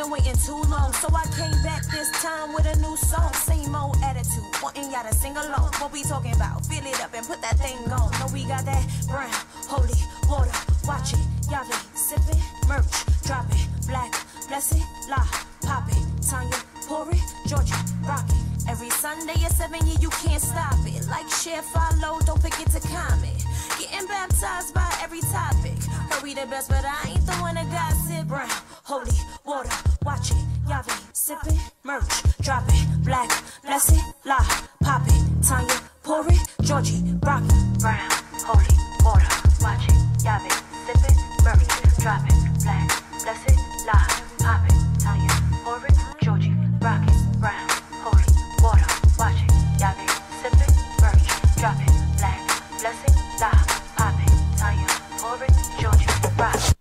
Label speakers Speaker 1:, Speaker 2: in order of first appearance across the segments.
Speaker 1: been waiting too long, so I came back this time with a new song. Same old attitude, wanting y'all to sing along. What we talking about? Fill it up and put that thing on. No, we got that brown, holy water. Watch it, y'all be sipping, merch, drop it, black, blessed, lie, pop it, Tanya, pour it, Georgia, rock it. Every Sunday at 7, yeah, you can't stop it. Like, share, follow, don't forget to comment. Getting baptized by every topic. Heard we the best, but I ain't the one that gossip. Brown, holy water, watch it, y'all be sipping, merch, drop it, black, blessed, lie, pop it, Tanya, pour it, Georgie, rock it. Brown, holy water, watch it, y'all be sipping, merch, drop it, black, blessed, lie, pop it, Tanya, pour it, Georgie, rock it. Brown, holy water, watch it, y'all be sipping, merch, drop it, black, blessed, lie, pop it, Tanya, pour it, Georgie, rock it.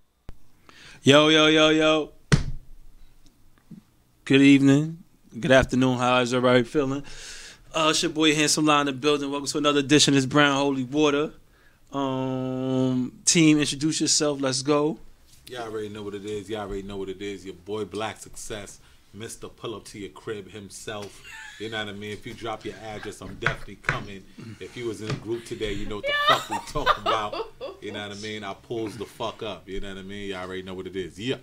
Speaker 2: Yo. Good evening. Good afternoon. How is everybody feeling? It's your boy Handsome Line in the building. Welcome to another edition of this Brown Holy Water. Team, introduce yourself. Let's go.
Speaker 3: Y'all already know what it is. Your boy Black Success, Mr. Pull Up to Your Crib himself. You know what I mean? If you drop your address, I'm definitely coming. If you was in a group today, you know what the fuck we talking about. You know what I mean? I pulls the fuck up. You know what I mean? Y'all already know what it is. Yeah.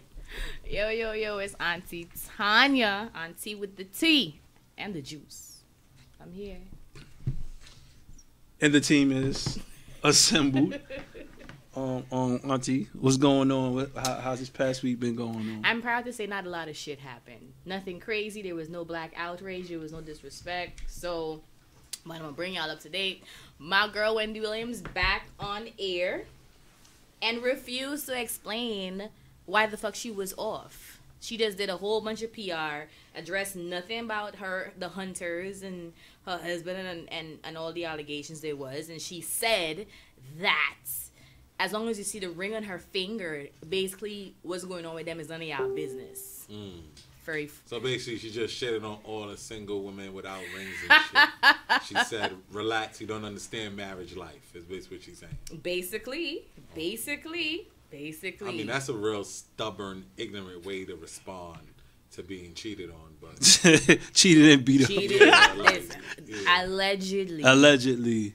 Speaker 4: Yo, it's Aunty Tanya. Aunty with the tea and the juice. I'm here.
Speaker 2: And the team is assembled. Auntie, what's going on? How's this past week been going on?
Speaker 4: I'm proud to say not a lot of shit happened. Nothing crazy. There was no black outrage. There was no disrespect. So, but I'm going to bring y'all up to date. My girl Wendy Williams back on air and refused to explain why the fuck she was off. She just did a whole bunch of PR, addressed nothing about the hunters and her husband and all the allegations there was. And she said that as long as you see the ring on her finger, basically what's going on with them is none of y'all business.
Speaker 3: So basically she just shitted on all the single women without rings and shit. She said, relax, you don't understand marriage life, is basically what she's saying.
Speaker 4: Basically.
Speaker 3: I mean, that's a real stubborn, ignorant way to respond to being cheated on. But
Speaker 2: cheated and beat up.
Speaker 4: Allegedly.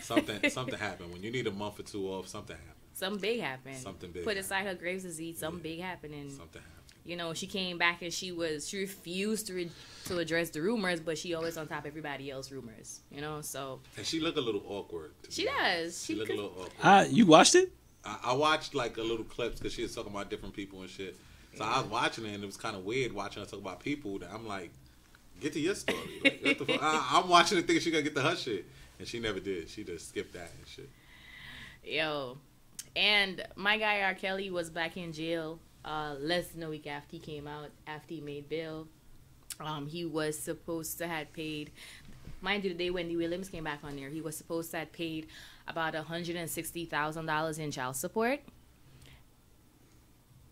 Speaker 3: Something happened. When you need a month or two off, something happened.
Speaker 4: Something big happened.
Speaker 3: Something big.
Speaker 4: Put aside her Graves' disease, something big happening.
Speaker 3: Something happened.
Speaker 4: You know, she came back and she refused to address the rumors, but she always on top of everybody else's rumors. You know, so.
Speaker 3: And she looked a little awkward.
Speaker 4: She does.
Speaker 3: She looked a little awkward.
Speaker 2: You watched it?
Speaker 3: I watched like a little clips because she was talking about different people and shit. So I was watching it and it was kind of weird watching her talk about people that I'm like, get to your story. Like, what the fuck? I'm watching it thinking she gonna get to her shit, and she never did. She just skipped that and shit.
Speaker 4: Yo, and my guy R. Kelly was back in jail less than a week after he came out, after he made bail. He was supposed to have paid, mind you, the day Wendy Williams came back on there, he was supposed to have paid about $160,000 in child support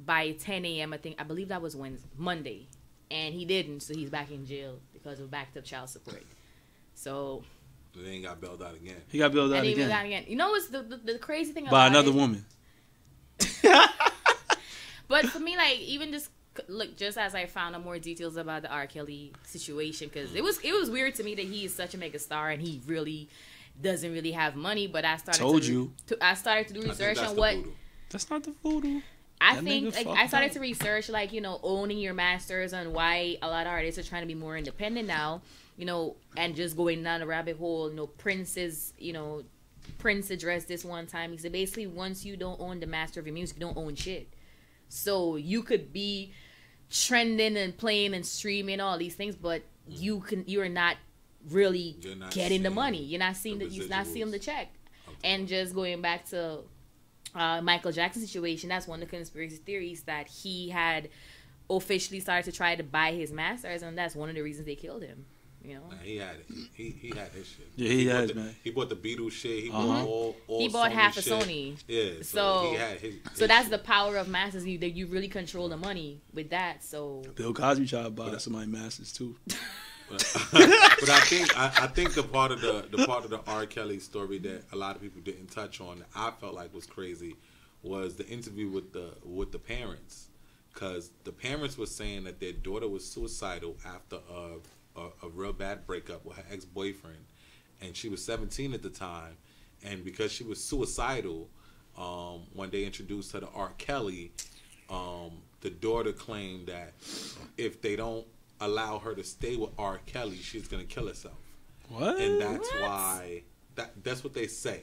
Speaker 4: by 10 a.m. I believe that was Monday, and he didn't, so he's back in jail because of backed up child support. So
Speaker 3: they ain't got bailed out again.
Speaker 2: He got bailed out again.
Speaker 4: You know what's the crazy thing about
Speaker 2: by another woman?
Speaker 4: But for me, like, even just as I found out more details about the R. Kelly situation, because it was weird to me that he is such a mega star and he really doesn't really have money. But I started to do research on what.
Speaker 2: That's not the voodoo.
Speaker 4: I started to research, like, you know, owning your masters and why a lot of artists are trying to be more independent now, you know, and just going down a rabbit hole. You know, Prince addressed this one time. He said basically once you don't own the master of your music, you don't own shit. So you could be trending and playing and streaming all these things, but you're not really getting the money. You're not seeing the check. Okay. And just going back to Michael Jackson's situation, that's one of the conspiracy theories that he had officially started to try to buy his masters, and that's one of the reasons they killed him. You know,
Speaker 3: he had it. He had his shit.
Speaker 2: Yeah, he has, man.
Speaker 3: He bought the Beatles shit. He bought all
Speaker 4: he bought
Speaker 3: Sony
Speaker 4: half of
Speaker 3: shit.
Speaker 4: Sony.
Speaker 3: Yeah,
Speaker 4: so
Speaker 3: he had his
Speaker 4: so that's
Speaker 3: shit.
Speaker 4: the power of masters. You really control the money with that. So
Speaker 2: Bill Cosby tried to buy somebody's masters too.
Speaker 3: But I think the part of the R. Kelly story that a lot of people didn't touch on that I felt like was crazy was the interview with the parents. because the parents were saying that their daughter was suicidal after a real bad breakup with her ex-boyfriend, and she was 17 at the time, and because she was suicidal, when they introduced her to R. Kelly, the daughter claimed that if they don't allow her to stay with R. Kelly, she's gonna kill herself.
Speaker 2: What?
Speaker 3: And that's why that's what they say,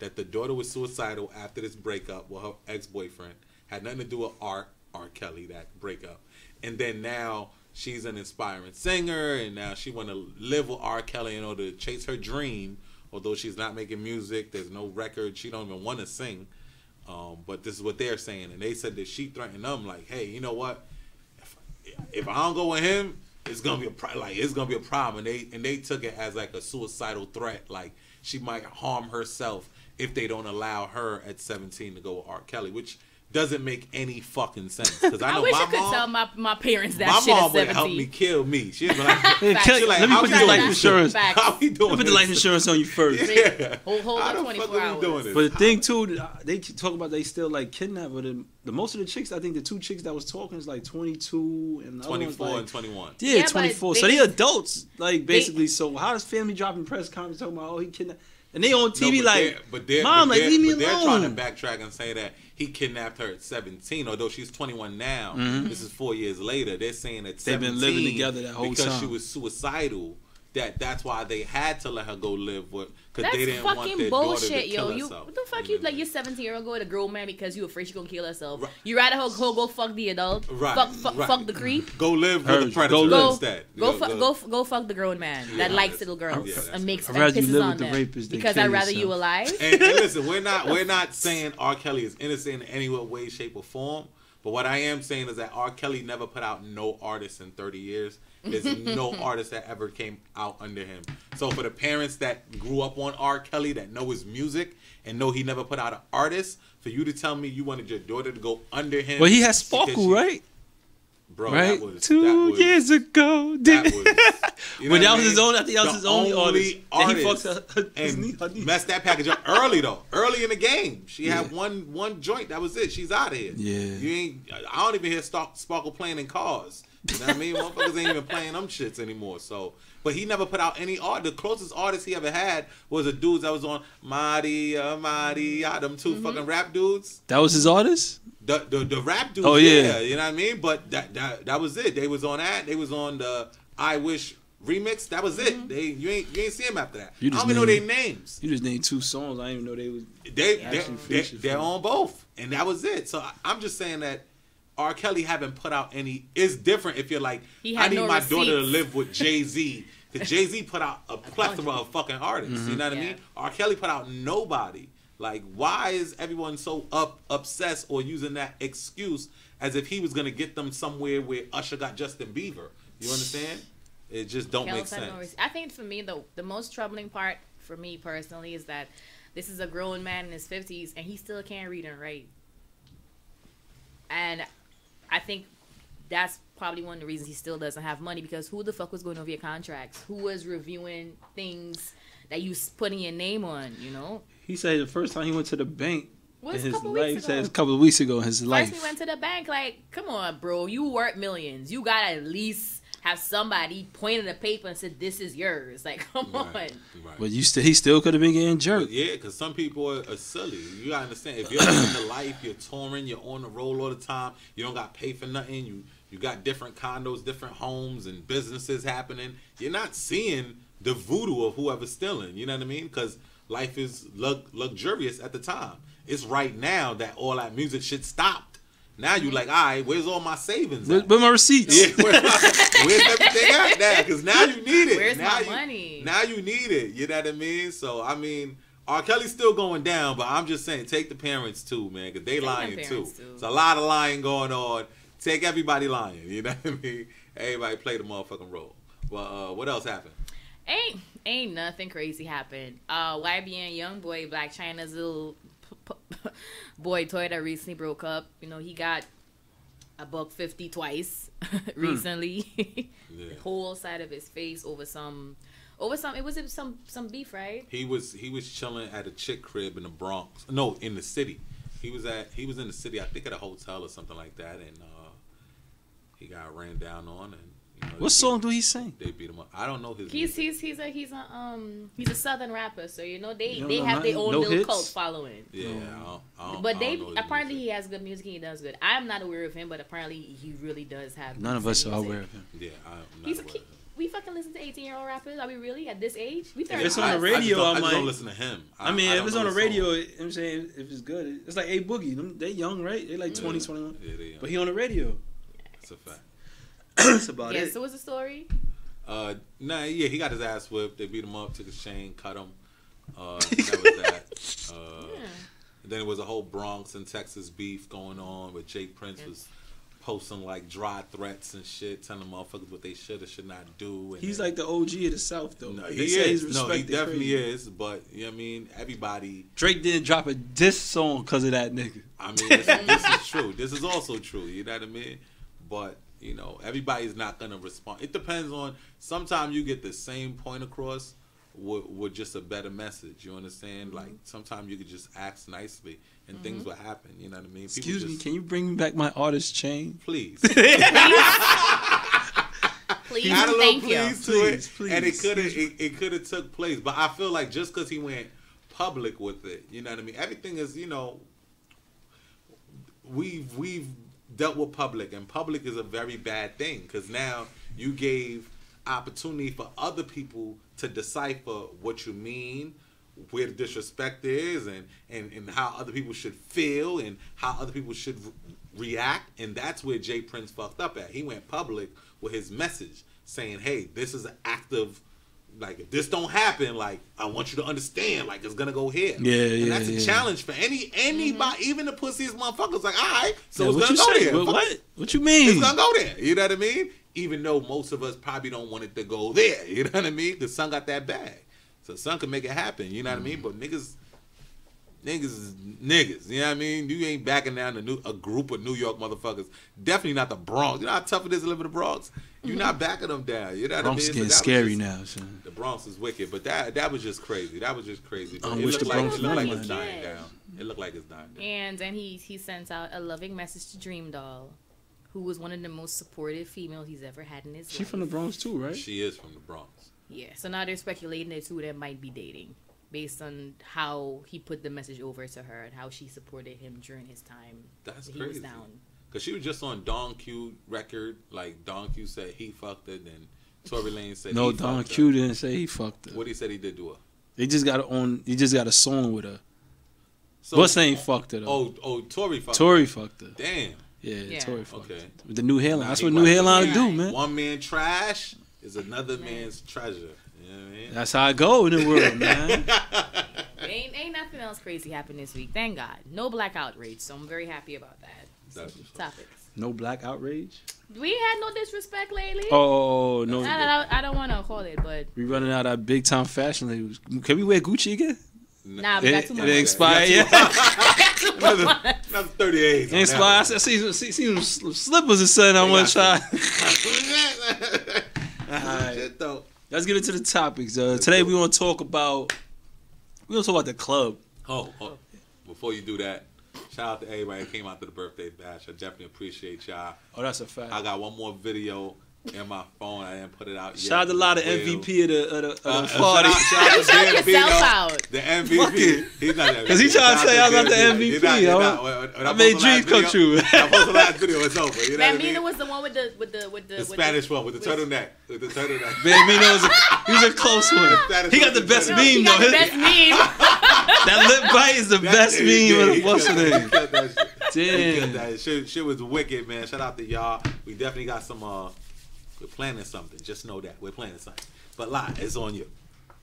Speaker 3: that the daughter was suicidal after this breakup with her ex-boyfriend. Had nothing to do with R. Kelly, that breakup. And then now she's an inspiring singer, and now she want to live with R. Kelly in order to chase her dream. Although she's not making music, there's no record, she don't even want to sing. But this is what they're saying, and they said that she threatened them like, "Hey, you know what? If I don't go with him, it's gonna be a problem." And they took it as like a suicidal threat, like she might harm herself if they don't allow her at 17 to go with R. Kelly, which doesn't make any fucking sense. Because I know
Speaker 4: wish
Speaker 3: my
Speaker 4: I could
Speaker 3: mom,
Speaker 4: tell my parents that
Speaker 3: my
Speaker 4: shit
Speaker 3: mom
Speaker 4: at
Speaker 3: would
Speaker 4: 17.
Speaker 3: help me kill me. She'd be like,
Speaker 2: Let me put this life insurance.
Speaker 3: How we doing
Speaker 2: Let me put the
Speaker 3: this?
Speaker 2: life insurance on you first.
Speaker 3: Yeah.
Speaker 4: Hold
Speaker 3: How
Speaker 4: on
Speaker 3: the
Speaker 4: 24
Speaker 3: fuck are we
Speaker 4: hours.
Speaker 3: doing this?
Speaker 2: But the thing too, they talk about they still like kidnap, but the most of the chicks, I think the two chicks that was talking is like 22 and the other one's
Speaker 3: 24
Speaker 2: like,
Speaker 3: and 21.
Speaker 2: Yeah,
Speaker 4: Yeah, but
Speaker 2: 24. So they adults, like basically. So how does family dropping press conference talking about he kidnapped? And they on TV Mom, leave me alone.
Speaker 3: They're trying to backtrack and say that he kidnapped her at 17, although she's 21 now.
Speaker 2: Mm-hmm.
Speaker 3: This is 4 years later. They're saying at
Speaker 2: They've
Speaker 3: 17,
Speaker 2: been living together that whole
Speaker 3: because
Speaker 2: time.
Speaker 3: she was suicidal. That's why they had to let her go live with, because
Speaker 4: That's
Speaker 3: they didn't want
Speaker 4: fucking
Speaker 3: their daughter to
Speaker 4: bullshit,
Speaker 3: kill
Speaker 4: yo.
Speaker 3: herself.
Speaker 4: What the fuck you like? You're 17-year-old go with a girl man because you afraid she gonna kill herself.
Speaker 3: Right.
Speaker 4: You rather her go fuck the adult,
Speaker 3: Right,
Speaker 4: fuck
Speaker 3: right.
Speaker 4: the creep.
Speaker 3: Go live
Speaker 2: Her-
Speaker 3: with the predator
Speaker 2: go live.
Speaker 3: instead.
Speaker 4: Go fuck the grown man that
Speaker 3: Yeah,
Speaker 4: likes
Speaker 3: that's-
Speaker 4: little girls
Speaker 3: yeah, that's
Speaker 4: and makes
Speaker 2: I'd
Speaker 4: and
Speaker 2: rather you
Speaker 4: pisses
Speaker 2: live
Speaker 4: on
Speaker 2: with the
Speaker 4: them
Speaker 2: rapist than
Speaker 4: because
Speaker 2: kill
Speaker 4: I'd rather you
Speaker 2: yourself.
Speaker 4: alive.
Speaker 3: And listen, we're not saying R. Kelly is innocent in any way, shape, or form. But what I am saying is that R. Kelly never put out no artists in 30 years. There's no artist that ever came out under him. So for the parents that grew up on R. Kelly, that know his music and know he never put out an artist, for you to tell me you wanted your daughter to go under him.
Speaker 2: Well, he has
Speaker 3: because
Speaker 2: Sparkle, right?
Speaker 3: Bro,
Speaker 2: Right?
Speaker 3: that was
Speaker 2: 2 years ago.
Speaker 3: That was, you know
Speaker 2: When
Speaker 3: what
Speaker 2: that
Speaker 3: I
Speaker 2: was his
Speaker 3: mean?
Speaker 2: own, I think that was his only artist. And he fucks her
Speaker 3: and messed that package up early though. Early in the game, she had one joint. That was it. She's out of here.
Speaker 2: Yeah.
Speaker 3: You ain't. I don't even hear Sparkle playing in cars. You know what I mean? Motherfuckers ain't even playing them shits anymore. So, but he never put out any art. The closest artist he ever had was a dude that was on Maria, them two fucking rap dudes.
Speaker 2: That was his artist?
Speaker 3: The rap dudes.
Speaker 2: Oh, yeah.
Speaker 3: You know what I mean? But that was it. They was on that. They was on the I Wish remix. That was it. You ain't see him after that. I don't even know their names.
Speaker 2: You just named 2 songs. I didn't even know they was.
Speaker 3: They're on both, and that was it. So I'm just saying that R. Kelly haven't put out any. It's different if you're like, I need my daughter to live with Jay-Z, because Jay-Z put out a plethora of fucking artists. You know what I mean? R. Kelly put out nobody. Like, why is everyone so obsessed or using that excuse as if he was gonna get them somewhere where Usher got Justin Bieber? You understand? It just don't make sense.
Speaker 4: I think for me the most troubling part for me personally is that this is a grown man in his 50s and he still can't read and write. And I think that's probably one of the reasons he still doesn't have money, because who the fuck was going over your contracts? Who was reviewing things that you putting your name on, you know?
Speaker 2: He said the first time he went to the bank in his
Speaker 4: couple
Speaker 2: life,
Speaker 4: weeks
Speaker 2: said
Speaker 4: ago.
Speaker 2: it's a couple of weeks ago in his life.
Speaker 4: First we went to the bank, like, come on, bro, you worth millions. You gotta at least have somebody pointed a paper and said, this is yours. Like, come on.
Speaker 3: Right.
Speaker 2: But he still could have been getting jerked.
Speaker 3: Yeah, because some people are silly. You gotta understand. If you're living the life, you're touring, you're on the road all the time, you don't got to pay for nothing, you got different condos, different homes, and businesses happening, you're not seeing the voodoo of whoever's stealing. You know what I mean? Because life is luxurious at the time. It's right now that all that music shit stopped. Now you like, all right, where's all my savings at?
Speaker 2: Where my receipts?
Speaker 3: Yeah, where's everything at now? Because now you need it.
Speaker 4: Where's
Speaker 3: now
Speaker 4: my money?
Speaker 3: Now you need it. You know what I mean? So, I mean, R. Kelly's still going down, but I'm just saying, take the parents too, man, because they lying too. It's a lot of lying going on. Take everybody lying. You know what I mean? Everybody play the motherfucking role. Well, what else happened?
Speaker 4: Ain't nothing crazy happened. YBN Youngboy, Black China's little boy toy that recently broke up. You know, he got $150 twice recently.
Speaker 3: Yeah.
Speaker 4: The whole side of his face over some some beef, right?
Speaker 3: He was chilling at a chick crib in the Bronx. No, in the city. He was in the city, I think at a hotel or something like that, and he got ran down on, and
Speaker 2: what song do he sing?
Speaker 3: They beat him up. I don't know his.
Speaker 4: He's a Southern rapper, so they have their own little
Speaker 2: hits?
Speaker 4: cult following.
Speaker 3: Yeah,
Speaker 4: But apparently he has good music and he does good. I'm not aware of him, but apparently he really does have.
Speaker 2: None of us are aware of him.
Speaker 3: Yeah, I'm not aware of him.
Speaker 4: We fucking listen to 18-year-old rappers. Are we really at this age? We 30.
Speaker 2: If it's on the radio,
Speaker 3: I just don't listen to him.
Speaker 2: If it's on the radio, I'm saying if it's good, it's like A Boogie. They young, right? They like 20, 21.
Speaker 3: Yeah, they young.
Speaker 2: But he on the radio.
Speaker 3: That's a fact.
Speaker 2: That's about it.
Speaker 4: So what's the story?
Speaker 3: He got his ass whipped. They beat him up, took his chain, cut him. That was that. And then there was a whole Bronx and Texas beef going on where Jay Prince was posting like dry threats and shit, telling motherfuckers what they should or should not do. And
Speaker 2: he's like the OG of the South, though.
Speaker 3: No,
Speaker 2: he
Speaker 3: definitely is. But you know what I mean, everybody.
Speaker 2: Drake didn't drop a diss song because of that nigga.
Speaker 3: I mean, this is true. This is also true. You know what I mean? But everybody's not gonna respond. It depends on. Sometimes you get the same point across with just a better message. You understand? Mm-hmm. Like sometimes you could just ask nicely and things will happen. You know what I mean?
Speaker 2: Excuse me, can you bring me back my artist chain?
Speaker 3: Please.
Speaker 4: Please,
Speaker 3: Add a little
Speaker 4: thank
Speaker 3: please
Speaker 4: you.
Speaker 3: to it,
Speaker 2: Please.
Speaker 3: and it could have took place. But I feel like just because he went public with it, you know what I mean? Everything is, we've dealt with public, and public is a very bad thing because now you gave opportunity for other people to decipher what you mean, where the disrespect is, and how other people should feel and how other people should react. And that's where Jay Prince fucked up at. He went public with his message saying, hey, this is an act of, like, if this don't happen, like, I want you to understand, like, it's gonna go here.
Speaker 2: Yeah,
Speaker 3: and that's a challenge for anybody, even the pussiest motherfuckers. Like, all right, so it's gonna go there.
Speaker 2: What you mean?
Speaker 3: It's gonna go there. You know what I mean? Even though most of us probably don't want it to go there. You know what I mean? The son got that bag, so son can make it happen. You know what I mean? But niggas is niggas. You know what I mean? You ain't backing down a group of New York motherfuckers. Definitely not the Bronx. You know how tough it is to live in the Bronx? You're not backing them down. You know what
Speaker 2: Bronx
Speaker 3: I mean?
Speaker 2: getting scary now, son.
Speaker 3: The Bronx is wicked, but that was just crazy. That was just crazy.
Speaker 2: I wish the Bronx
Speaker 3: it looked like
Speaker 2: was
Speaker 3: it's dying down. It looked like it's dying down.
Speaker 4: And then he sends out a loving message to Dream Doll, who was one of the most supportive females he's ever had in his life.
Speaker 2: She from the Bronx too, right?
Speaker 3: She is from the Bronx.
Speaker 4: Yeah, so now they're speculating that two of them might be dating based on how he put the message over to her and how she supported him during his time.
Speaker 3: That's
Speaker 4: he
Speaker 3: crazy.
Speaker 4: was down.
Speaker 3: Because she was just on Don Q record. Like, Don Q said he fucked her, then Tory Lanez said
Speaker 2: no,
Speaker 3: he
Speaker 2: Don
Speaker 3: fucked
Speaker 2: Q
Speaker 3: her.
Speaker 2: didn't say he fucked her.
Speaker 3: What he said he did to her?
Speaker 2: He just got a song with her. So, what's saying fucked her though?
Speaker 3: Tory fucked
Speaker 2: Tory
Speaker 3: her.
Speaker 2: fucked her.
Speaker 3: Damn.
Speaker 2: Yeah, Tory fucked her. With the new hairline. That's what new hairline do, man.
Speaker 3: One man trash is another man's treasure. You know what I mean?
Speaker 2: That's how I go in the world, man.
Speaker 4: Ain't nothing else crazy happened this week. Thank God. No black outrage, so I'm very happy about that.
Speaker 3: That's
Speaker 4: topics.
Speaker 2: No black outrage?
Speaker 4: We had no disrespect lately.
Speaker 2: Oh, no.
Speaker 4: I don't want to call it, but...
Speaker 2: We running out of big time fashion labels. Can we wear Gucci again?
Speaker 4: Nah, we got too much.
Speaker 2: It expired, yeah.
Speaker 3: Another 38.
Speaker 2: It expired. I see some slippers and something I want to try.
Speaker 3: Shit, though.
Speaker 2: Let's get into the topics. Today we want to talk about the club.
Speaker 3: Oh, before you do that, shout out to everybody that came out to the birthday bash. I definitely appreciate y'all.
Speaker 2: Oh, that's a fact.
Speaker 3: I got one more video in my phone. I didn't put it out yet.
Speaker 2: Shout out to a lot of MVP of the party.
Speaker 3: Shout out to
Speaker 4: Shout yourself out.
Speaker 3: The MVP. He's not that.
Speaker 2: Because he trying to say I'm not the MVP. I made dreams come true.
Speaker 3: I posted the last video. It's over. You know what I mean?
Speaker 4: was the one with the
Speaker 3: Spanish one with the turtleneck. With the turtleneck.
Speaker 2: Bambino was a close one. He got the best meme
Speaker 4: He got
Speaker 2: though.
Speaker 4: the best meme.
Speaker 2: That lip bite is the best meme of what's the name.
Speaker 3: Damn. That shit was wicked, man. Shout out to y'all. We definitely got some. We're planning something. Just know that we're planning something. But it's on you.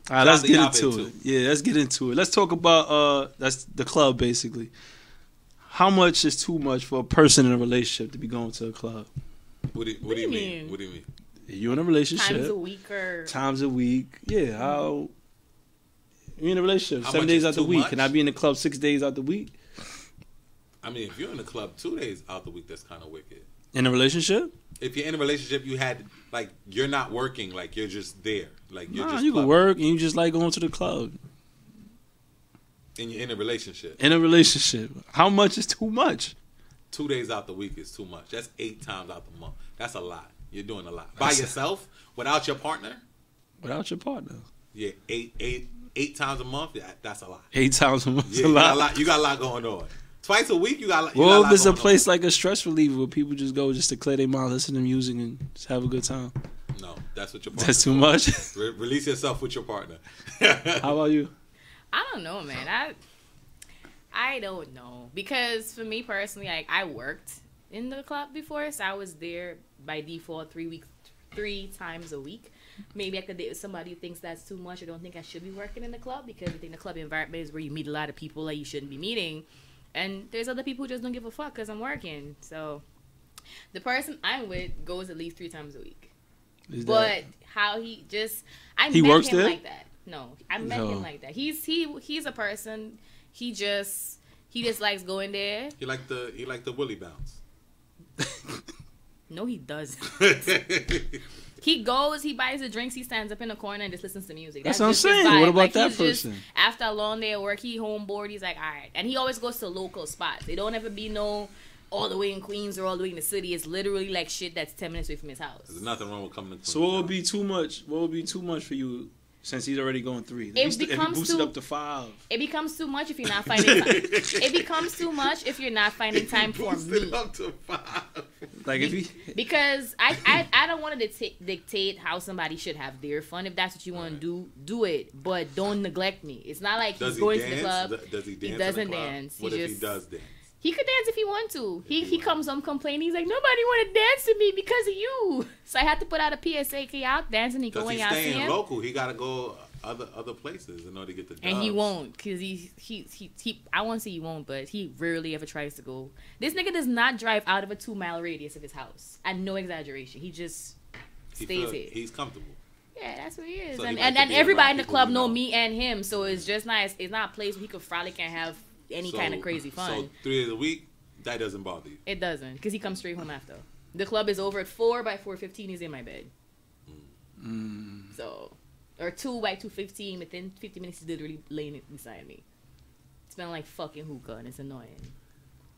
Speaker 2: All right, let's get into it. Yeah, let's get into it. Let's talk about that's the club basically. How much is too much for a person in a relationship to be going to a club?
Speaker 3: What do you mean? What do you mean?
Speaker 2: You're in a relationship.
Speaker 4: Times a week.
Speaker 2: Yeah, how you're in a relationship 7 days out the week. Can I be in the club 6 days out the week?
Speaker 3: I mean, if you're in the club 2 days out the week, that's kind of wicked.
Speaker 2: In a relationship?
Speaker 3: If you're in a relationship, you had like you're not working, like you're just there, like you're just.
Speaker 2: You can work and you just like going to the club.
Speaker 3: And you're in a relationship.
Speaker 2: In a relationship, how much is too much?
Speaker 3: 2 days out the week is too much. That's 8 times out the month. That's a lot. You're doing a lot by yourself without your partner.
Speaker 2: Without your partner.
Speaker 3: Yeah, eight times a month. Yeah, that's a lot.
Speaker 2: 8 times a month.
Speaker 3: Yeah, you got a lot going on. Twice a week, you got.
Speaker 2: Well, if it's a place like a stress reliever where people just go just to clear their mind, listen to music, and just have a good time.
Speaker 3: No, that's what your partner.
Speaker 2: That's too much.
Speaker 3: Release yourself with your partner.
Speaker 2: How about you?
Speaker 4: I don't know, man. I don't know, because for me personally, like, I worked in the club before, so I was there by default 3 times a week. Maybe I could date with somebody who thinks that's too much or don't think I should be working in the club, because I think the club environment is where you meet a lot of people that you shouldn't be meeting, and there's other people who just don't give a fuck because I'm working. So the person I'm with goes at least 3 times a week. But how he met
Speaker 2: works
Speaker 4: him
Speaker 2: there?
Speaker 4: like that. No, I met him like that. He's a person. He just likes going there.
Speaker 3: He like the Willy bounce.
Speaker 4: No, he doesn't. He goes, he buys the drinks, he stands up in the corner and just listens to music.
Speaker 2: That's what I'm saying. What about that person?
Speaker 4: After a long day at work, he home bored, he's like, all right. And he always goes to local spots. They don't ever be all the way in Queens or all the way in the city. It's literally like shit that's 10 minutes away from his house.
Speaker 3: There's nothing wrong with coming to Queens.
Speaker 2: So what would be too much? What would be too much for you? Since he's already going 3, if he boosted up to 5.
Speaker 4: It becomes too much if you're not finding time. It becomes too much if you're not finding time for me.
Speaker 3: Up to 5.
Speaker 2: Like if he,
Speaker 4: because I don't want to dictate how somebody should have their fun. If that's what you want to do it. But don't neglect me. It's not like he's going to the club.
Speaker 3: Does he dance?
Speaker 4: He doesn't dance.
Speaker 3: What if he does dance?
Speaker 4: He could dance if he wants to. He comes home complaining. He's like, nobody want to dance with me because of you. So I had to put out a PSA. Can y'all dance? And he go when y'all see him.
Speaker 3: Local. He got to go other places in order to get the jobs.
Speaker 4: And he won't, because he I won't say he won't, but he rarely ever tries to go. This nigga does not drive out of a 2-mile radius of his house. And no exaggeration. He just stays here.
Speaker 3: He's comfortable.
Speaker 4: Yeah, that's what he is.
Speaker 3: So
Speaker 4: and
Speaker 3: he
Speaker 4: everybody in the club know me and him. So it's just nice. It's not a place where he could frolic and have any kind of crazy fun.
Speaker 3: So 3 days a week, that doesn't bother you?
Speaker 4: It doesn't, because he comes straight home after. The club is over at 4. By 4:15, he's in my bed. So, or 2 by 2:15, within 50 minutes, he's literally laying beside me. It's been like fucking hookah, and it's annoying.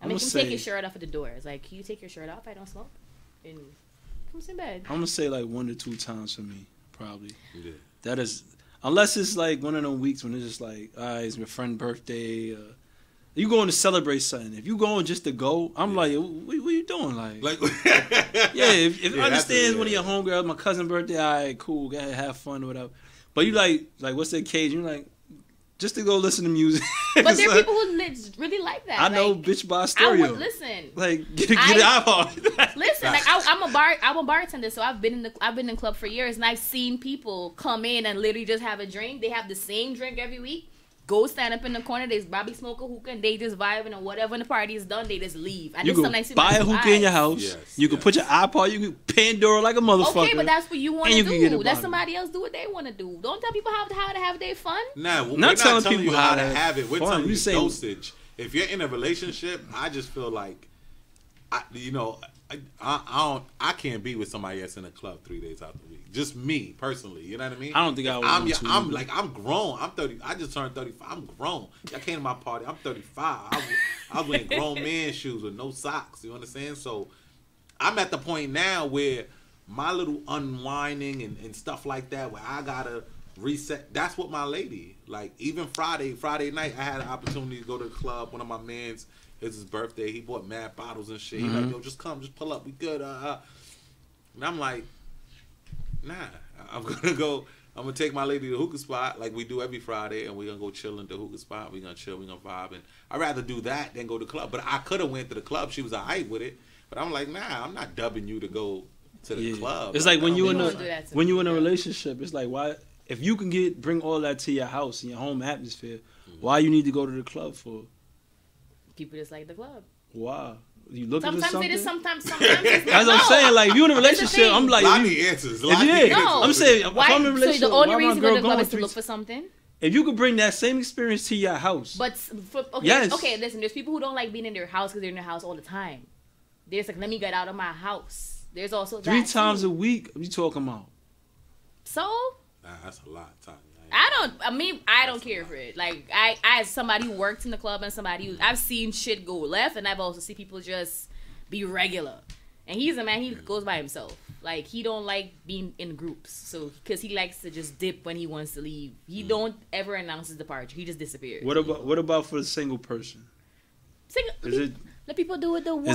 Speaker 4: I make him take his shirt off at the door. It's like, can you take your shirt off? I don't smoke. And comes in bed.
Speaker 2: I'm gonna say like 1 to 2 times for me, probably.
Speaker 3: Yeah.
Speaker 2: That is, unless it's like one of those weeks when it's just like, all right, it's my friend's birthday. You going to celebrate something. If you going just to go, I'm like, what you doing? Like yeah, if I understand one of your homegirls, my cousin's birthday, all right, cool, gotta have fun or whatever. But you like what's the occasion? You're like, just to go listen to music.
Speaker 4: But there are people who really like that.
Speaker 2: I know, bitch, buy stereo.
Speaker 4: Listen.
Speaker 2: Like, get an iPod.
Speaker 4: Listen, like I'm a bartender, so I've been in the club for years, and I've seen people come in and literally just have a drink. They have the same drink every week. Go stand up in the corner. They probably smoke a hookah and they just vibing, and whatever. When the party is done, they just leave. And
Speaker 2: you can buy a hookah in your house. Yes, you can put your iPod. You can Pandora like a motherfucker.
Speaker 4: Okay, but that's what you want to do. Let somebody else do what they want to do. Don't tell people how to have their fun.
Speaker 3: Nah, we're not telling people how to have it. We're telling you dosage. If you're in a relationship, I just feel like, I can't be with somebody that's in a club 3 days out the week. Just me personally, you know what I mean?
Speaker 2: I don't think I would.
Speaker 3: I'm grown. I'm 30. I just turned 35. I'm grown. I came to my party. I'm 35. I was wearing grown man shoes with no socks. You understand? So I'm at the point now where my little unwinding and stuff like that, where I gotta reset. That's what my lady like. Even Friday night, I had an opportunity to go to the club. One of my mans. It's his birthday. He bought mad bottles and shit. He's like, yo, just pull up. We good. And I'm like, nah. I'm gonna take my lady to the hookah spot like we do every Friday, and we're gonna go chill in the hookah spot. We're gonna chill. We're gonna vibe. And I'd rather do that than go to the club. But I could have went to the club. She was alright with it. But I'm like, nah. I'm not dubbing you to go to the club.
Speaker 2: It's like when you in a relationship. It's like, why? If you can bring all that to your house and your home atmosphere, why you need to go to the club for?
Speaker 4: People just like the club.
Speaker 2: Wow. You looking for something?
Speaker 4: It is, sometimes it's not.
Speaker 2: As I'm saying, like, if you in a relationship, I'm like...
Speaker 3: Lottie answers.
Speaker 2: No. I'm saying, if I'm in a relationship,
Speaker 4: so the only reason you go to the club is to look for something?
Speaker 2: If you could bring that same experience to your house.
Speaker 4: But, okay, listen, there's people who don't like being in their house because they're in their house all the time. They're just like, let me get out of my house. There's also
Speaker 2: 3 times a week, what are you talking about?
Speaker 4: So?
Speaker 3: Nah, that's a lot, Tanya.
Speaker 4: I don't care for it. Like, I as somebody who worked in the club and somebody who, I've seen shit go left, and I've also seen people just be regular. And he's a man, he goes by himself. Like, he don't like being in groups. So, because he likes to just dip when he wants to leave. He don't ever announce his departure. He just disappears.
Speaker 2: What about for the single person?
Speaker 4: Let people do what they want.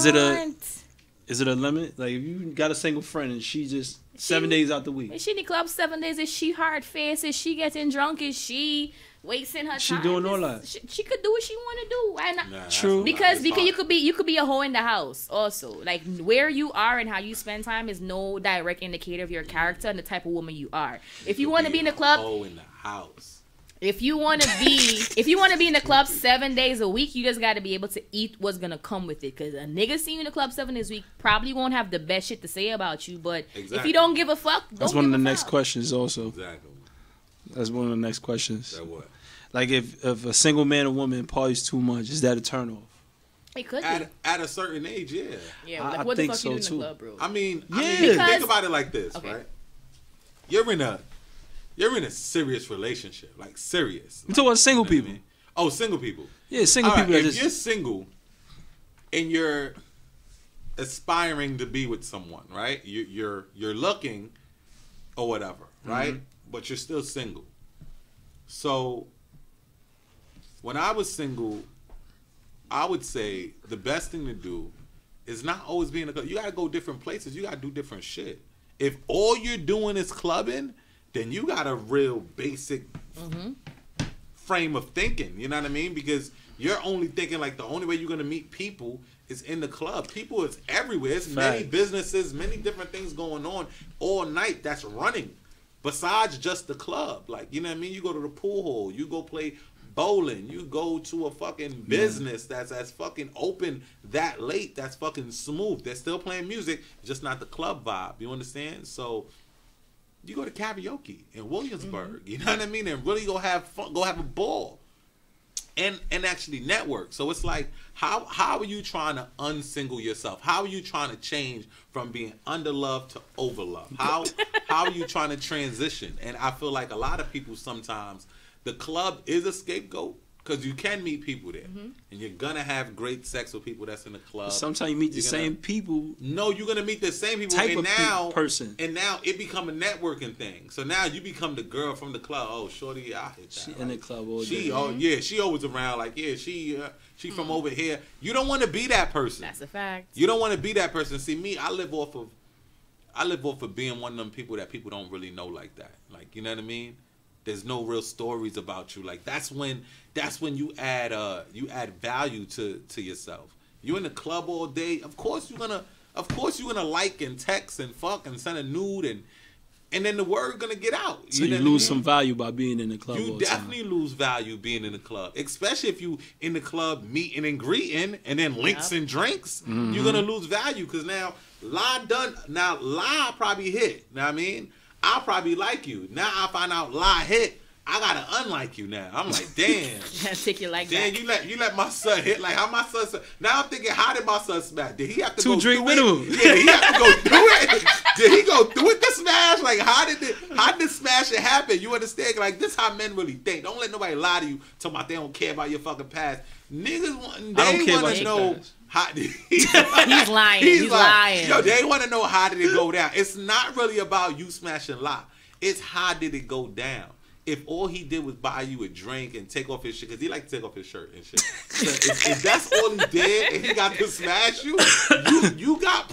Speaker 2: Is it a limit? Like, if you got a single friend and she just 7 days out the week.
Speaker 4: Is she in the club 7 days? Is she hard faced? Is she getting drunk? Is she wasting her time?
Speaker 2: She doing all that.
Speaker 4: She could do what she want to do. Why not?
Speaker 2: True.
Speaker 4: Because you could be a hoe in the house also. Like, where you are and how you spend time is no direct indicator of your character and the type of woman you are. If you want to be in the club,
Speaker 3: hoe in the house.
Speaker 4: If you want to be in the club 7 days a week, you just got to be able to eat what's gonna come with it. Cause a nigga seeing you in the club 7 days a week probably won't have the best shit to say about you. But if you don't give a fuck,
Speaker 2: that's one of the next questions. Also,
Speaker 3: exactly.
Speaker 2: That's one of the next questions.
Speaker 3: That what?
Speaker 2: Like, if a single man or woman parties too much, is that a turnoff?
Speaker 4: It could
Speaker 3: be. At a certain age, yeah.
Speaker 4: Yeah, like, what the fuck you do in the club, bro?
Speaker 3: I mean, think about it like this, right? You're in a serious relationship, like serious.
Speaker 2: You talking about single people?
Speaker 3: Oh, single people.
Speaker 2: Yeah, single people.
Speaker 3: If you're single and you're aspiring to be with someone, right? You're looking or whatever, right? Mm-hmm. But you're still single. So when I was single, I would say the best thing to do is not always be in a club. You gotta go different places. You gotta do different shit. If all you're doing is clubbing, then you got a real basic frame of thinking. You know what I mean? Because you're only thinking like the only way you're going to meet people is in the club. People is everywhere. There's many businesses, many different things going on all night that's running besides just the club. Like, you know what I mean? You go to the pool hall. You go play bowling. You go to a fucking business that's fucking open that late. That's fucking smooth. They're still playing music, just not the club vibe. You understand? So you go to karaoke in Williamsburg, you know what I mean, and really go have fun, go have a ball, and actually network. So it's like, how are you trying to unsingle yourself? How are you trying to change from being underloved to overloved? How are you trying to transition? And I feel like a lot of people sometimes, the club is a scapegoat. Because you can meet people there. And you're going to have great sex with people that's in the club.
Speaker 2: Sometimes you meet the same people.
Speaker 3: No, you're going to meet the same people.
Speaker 2: Type of person.
Speaker 3: And now it become a networking thing. So now you become the girl from the club. Oh, shorty, I hit that.
Speaker 2: She in the club all day.
Speaker 3: She always around. Like, she from over here. You don't want to be that person.
Speaker 4: That's a fact.
Speaker 3: You don't want to be that person. See, me, I live off of being one of them people that people don't really know like that. Like, you know what I mean? There's no real stories about you. Like, that's when you add value to yourself. You're in the club all day. Of course you're gonna like and text and fuck and send a nude and then the word gonna get out.
Speaker 2: So you lose some value by being in the club.
Speaker 3: You definitely lose value being in the club, especially if you in the club meeting and greeting and then links and drinks. You're gonna lose value because now lie probably hit. Know what I mean? I'll probably like you. Now I find out lie hit. I gotta unlike you now. I'm like, damn.
Speaker 4: Take you like
Speaker 3: damn,
Speaker 4: that.
Speaker 3: you let my son hit. Like, how my son. Now I'm thinking, how did my son smash? Did he have to go
Speaker 2: drink
Speaker 3: through
Speaker 2: minimum?
Speaker 3: it? Yeah, he have to go through it. Did he go through it to smash? Like, how did the smash it happen? You understand? Like, this is how men really think. Don't let nobody lie to you talking about they don't care about your fucking past. Niggas want to know. He's
Speaker 4: lying. He's lying.
Speaker 3: Yo, they want to know how did it go down. It's not really about you smashing lie. It's how did it go down. If all he did was buy you a drink and take off his shit, because he like to take off his shirt and shit. So if that's all he did and he got to smash you, you got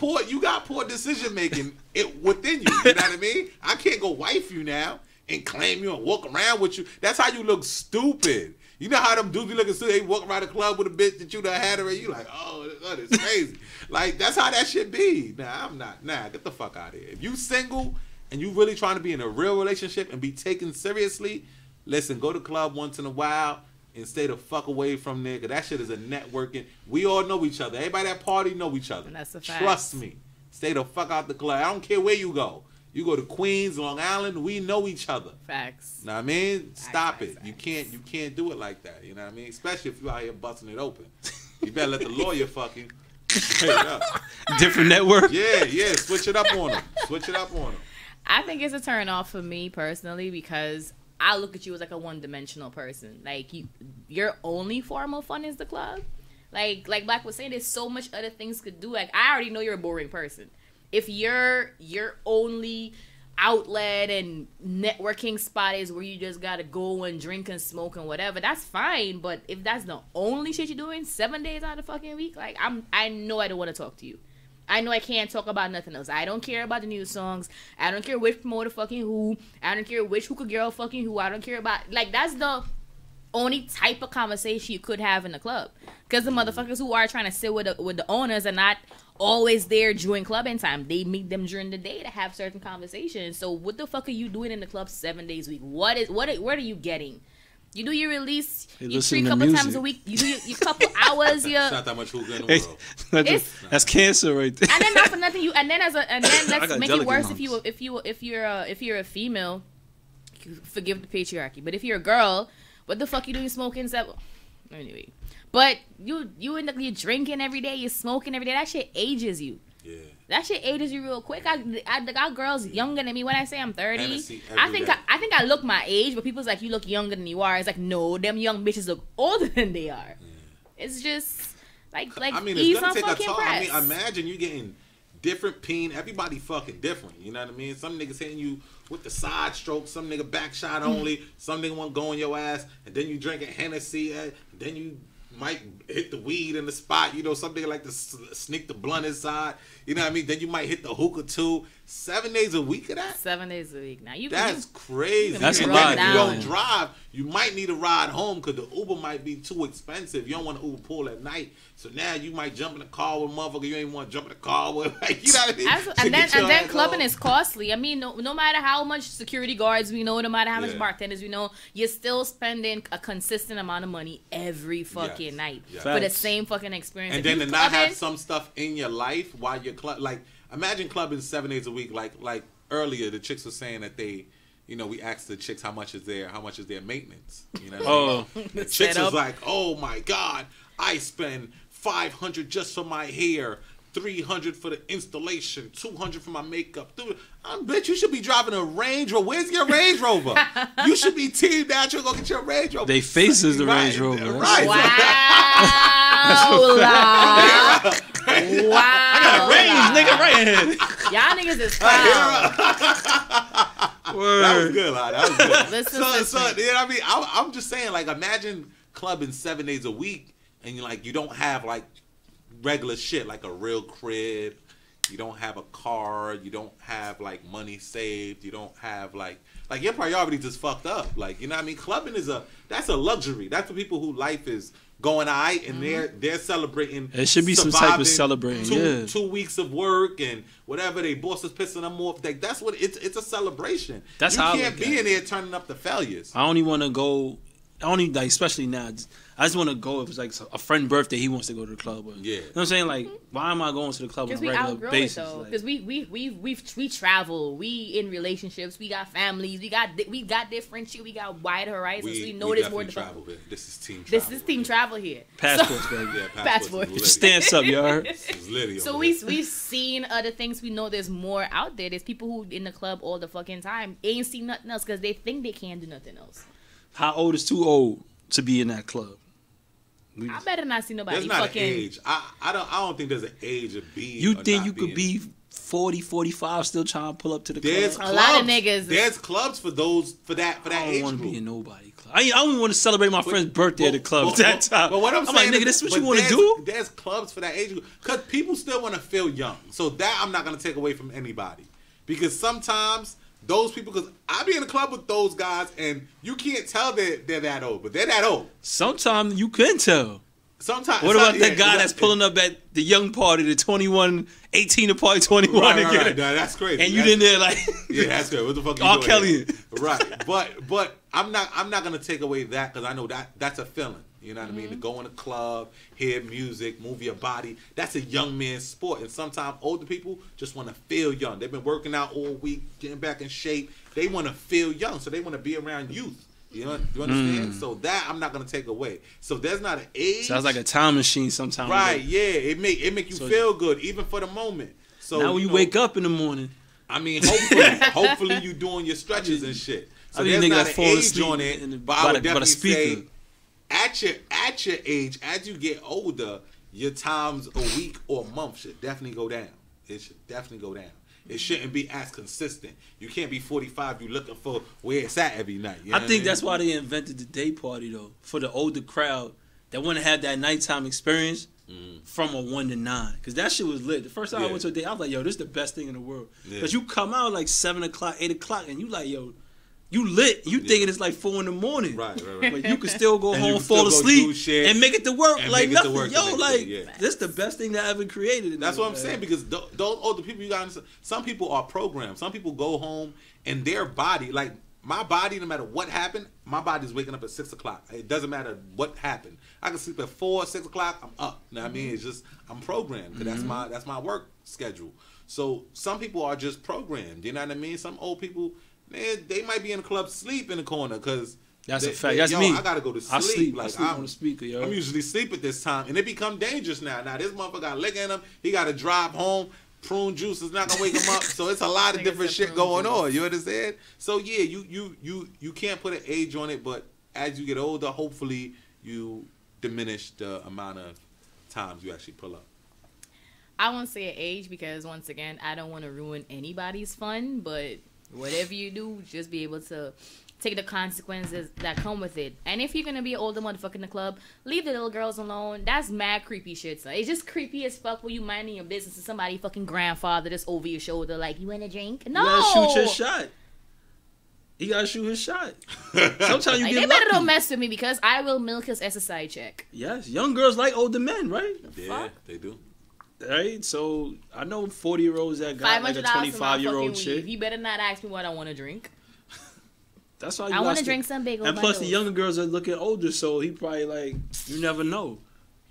Speaker 3: poor decision making within you. You know what I mean? I can't go wife you now and claim you and walk around with you. That's how you look stupid. You know how them dudes be looking stupid? They walk around the club with a bitch that you done had already. You like, oh, this is crazy. Like, that's how that shit be. Nah, I'm not. Nah, get the fuck out of here. If you single and you really trying to be in a real relationship and be taken seriously, listen, go to the club once in a while and stay the fuck away from there, because that shit is a networking. We all know each other. Everybody at party know each other.
Speaker 4: And that's a fact.
Speaker 3: Trust me. Stay the fuck out the club. I don't care where you go. You go to Queens, Long Island, we know each other.
Speaker 4: Facts.
Speaker 3: Know what I mean? Stop it. You can't do it like that. You know what I mean? Especially if you out here busting it open. You better let the lawyer fuck you.
Speaker 2: Different network?
Speaker 3: Yeah. Switch it up on them. I
Speaker 4: think it's a turn off for me personally because I look at you as like a one-dimensional person. Like your only form of fun is the club. Like Black was saying, there's so much other things could do. Like, I already know you're a boring person. If your only outlet and networking spot is where you just gotta go and drink and smoke and whatever, that's fine. But if that's the only shit you're doing 7 days out of the fucking week, like, I know I don't want to talk to you. I know I can't talk about nothing else. I don't care about the new songs. I don't care which promoter fucking who. I don't care which hookah girl fucking who. I don't care about, like, that's the only type of conversation you could have in the club. Because the motherfuckers who are trying to sit with the owners are not always there during clubbing time. They meet them during the day to have certain conversations. So what the fuck are you doing in the club 7 days a week? What are you getting? You do your release, you treat a couple times a week, you do your couple hours. It's
Speaker 3: not that much hookah in the world.
Speaker 2: That's cancer right there.
Speaker 4: And then not for nothing, and then let's make it worse if you're a female. Forgive the patriarchy, but if you're a girl, what the fuck you doing smoking? Anyway, but you drinking every day, you're smoking every day. That shit ages you. Yeah. That shit ages you real quick. I got girls younger than me. When I say I'm 30, I think I look my age, but people's like, you look younger than you are. It's like, no, them young bitches look older than they are. Yeah. It's just like I mean, it's gonna take a toll. Press.
Speaker 3: I mean, imagine you getting different peen. Everybody fucking different. You know what I mean? Some niggas hitting you with the side stroke. Some nigga back shot only. Some nigga want to go in your ass, and then you drinking Hennessy. And then you might hit the weed in the spot. You know, some nigga like to sneak the blunt inside. You know what I mean? Then you might hit the hookah too. 7 days a week of that?
Speaker 4: 7 days a week. Now
Speaker 3: that's crazy.
Speaker 2: That's a
Speaker 3: lot.
Speaker 2: If
Speaker 3: you don't drive, you might need a ride home because the Uber might be too expensive. You don't want to Uber pool at night. So now you might jump in the car with a motherfucker you ain't want to jump in the car with. Like, you know what I mean?
Speaker 4: And then clubbing is costly. I mean, no matter how much security guards we know, no matter how much bartenders we know, you're still spending a consistent amount of money every fucking night for the same fucking experience.
Speaker 3: And then to not have some stuff in your life while you're like, imagine clubbing 7 days a week. Like earlier, the chicks were saying that they, you know, we asked the chicks how much is their maintenance. You know, what I mean? The chicks was like, oh my god, I spend $500 just for my hair, $300 for the installation, $200 for my makeup. I bet you should be driving a Range Rover. Where's your Range Rover? You should be Team Natural. Go get your Range Rover.
Speaker 2: They faces the Range Rover.
Speaker 3: Right.
Speaker 4: Wow. Wow.
Speaker 2: I got a Range, nigga, right here.
Speaker 4: Y'all niggas is foul.
Speaker 3: That was good, Lottie. That was good.
Speaker 4: Listen.
Speaker 3: You know what I mean? I'm just saying, like, imagine clubbing 7 days a week and you don't have like regular shit like a real crib. You don't have a car. You don't have like money saved. You don't have like your priorities is fucked up. Like, you know what I mean? Clubbing that's a luxury. That's for people who life is going all right and they're celebrating.
Speaker 2: It should be some type of celebrating.
Speaker 3: 2 weeks of work and whatever they boss is pissing them off. Like, that's what it's a celebration.
Speaker 2: That's
Speaker 3: you
Speaker 2: how
Speaker 3: can't be in there turning up the failures.
Speaker 2: I only want to go. Like, especially now, I just want to go if it's like a friend's birthday, he wants to go to the club. Or, you know what I'm saying? Like, why am I going to the club on a regular basis?
Speaker 4: Because we travel, we in relationships, we got families, we got different shit, we got wide horizons. We know there's more to
Speaker 3: travel. This is team travel.
Speaker 4: This is team travel here.
Speaker 2: Passports, baby.
Speaker 3: Yeah,
Speaker 4: passports.
Speaker 2: Stance up, you heard?
Speaker 4: So we've seen other things. We know there's more out there. There's people who in the club all the fucking time ain't seen nothing else because they think they can't do nothing else.
Speaker 2: How old is too old to be in that club?
Speaker 4: I better not see nobody.
Speaker 3: There's not an age. I don't think there's an age of being.
Speaker 2: You think you could be 40, 45 still trying to pull up to the club?
Speaker 4: A lot of niggas.
Speaker 3: There's clubs for that age group.
Speaker 2: I don't want to be in nobody club. I don't even want to celebrate my friend's birthday at the club at that time.
Speaker 3: But what I'm saying,
Speaker 2: like, nigga, this is what you want to do?
Speaker 3: There's clubs for that age group because people still want to feel young. So that I'm not gonna take away from anybody because sometimes. Those people, because I be in the club with those guys, and you can't tell they're that old, but they're that old.
Speaker 2: Sometimes you can tell.
Speaker 3: Sometimes.
Speaker 2: What about that guy that's pulling up at the young party, the 21, 18 to party 21?
Speaker 3: Right. No, that's crazy.
Speaker 2: And you in there like,
Speaker 3: yeah, that's good. What the fuck?
Speaker 2: R. Kelly.
Speaker 3: Right, but I'm not gonna take away that because I know that's a feeling. You know what I mean? To go in a club, hear music, move your body. That's a young man's sport. And sometimes older people just want to feel young. They've been working out all week, getting back in shape. They want to feel young, so they want to be around youth. You know, you understand? So that I'm not gonna take away. So there's not an age.
Speaker 2: Sounds like a time machine sometimes.
Speaker 3: Right? Yeah. It make you feel good even for the moment. So
Speaker 2: now when you wake up in the morning,
Speaker 3: I mean, hopefully you doing your stretches and shit. So there's not an age on it, but I would definitely say at your age, as you get older, your times a week or a month should definitely go down. It should definitely go down. It shouldn't be as consistent. You can't be 45. You looking for where it's at every night. You know
Speaker 2: I think that's why they invented the day party though, for the older crowd that want to have that nighttime experience from a 1 to 9. Because that shit was lit. The first time I went to a day, I was like, yo, this is the best thing in the world. Because you come out like 7 o'clock, 8 o'clock, and you like, yo, you lit. You thinking it's like 4 in the morning.
Speaker 3: Right.
Speaker 2: But you can still go home, fall asleep, and make it to work like nothing. Yo, like, this is the best thing that ever created.
Speaker 3: That's what I'm saying, because those older people, you got to understand, some people are programmed. Some people go home and their body, like my body, no matter what happened, my body's waking up at 6 o'clock. It doesn't matter what happened. I can sleep at 4, 6 o'clock, I'm up. You know what I mean? It's just, I'm programmed, because that's my work schedule. So some people are just programmed. You know what I mean? Some old people, man, they might be in the club sleep in the corner because
Speaker 2: that's a fact. That's me.
Speaker 3: I gotta go to sleep.
Speaker 2: I sleep.
Speaker 3: Like,
Speaker 2: I sleep on the speaker, yo.
Speaker 3: I'm usually sleep at this time, and it become dangerous now. Now this motherfucker got liquor in him. He got to drive home. Prune juice is not gonna wake him up. So it's a lot of different shit going on. You understand? So yeah, you can't put an age on it, but as you get older, hopefully you diminish the amount of times you actually pull up.
Speaker 4: I won't say an age because, once again, I don't want to ruin anybody's fun, but whatever you do, just be able to take the consequences that come with it. And if you're going to be an older motherfucker in the club, leave the little girls alone. That's mad creepy shit, son. It's just creepy as fuck when you minding your business and somebody fucking grandfather that's over your shoulder like, you want a drink? No!
Speaker 2: You gotta shoot your shot. He gotta shoot his shot. Sometimes you
Speaker 4: like,
Speaker 2: get
Speaker 4: they better
Speaker 2: lucky.
Speaker 4: don't mess with me because I will milk his SSI check.
Speaker 2: Yes, young girls like older men, right?
Speaker 3: Yeah, they do.
Speaker 2: Right, so I know 40-year-olds that got like a 25-year-old chick.
Speaker 4: You better not ask me what I want to drink.
Speaker 2: That's why you
Speaker 4: I want to drink some big old.
Speaker 2: And plus, the younger girls are looking older, so he probably like, you never know.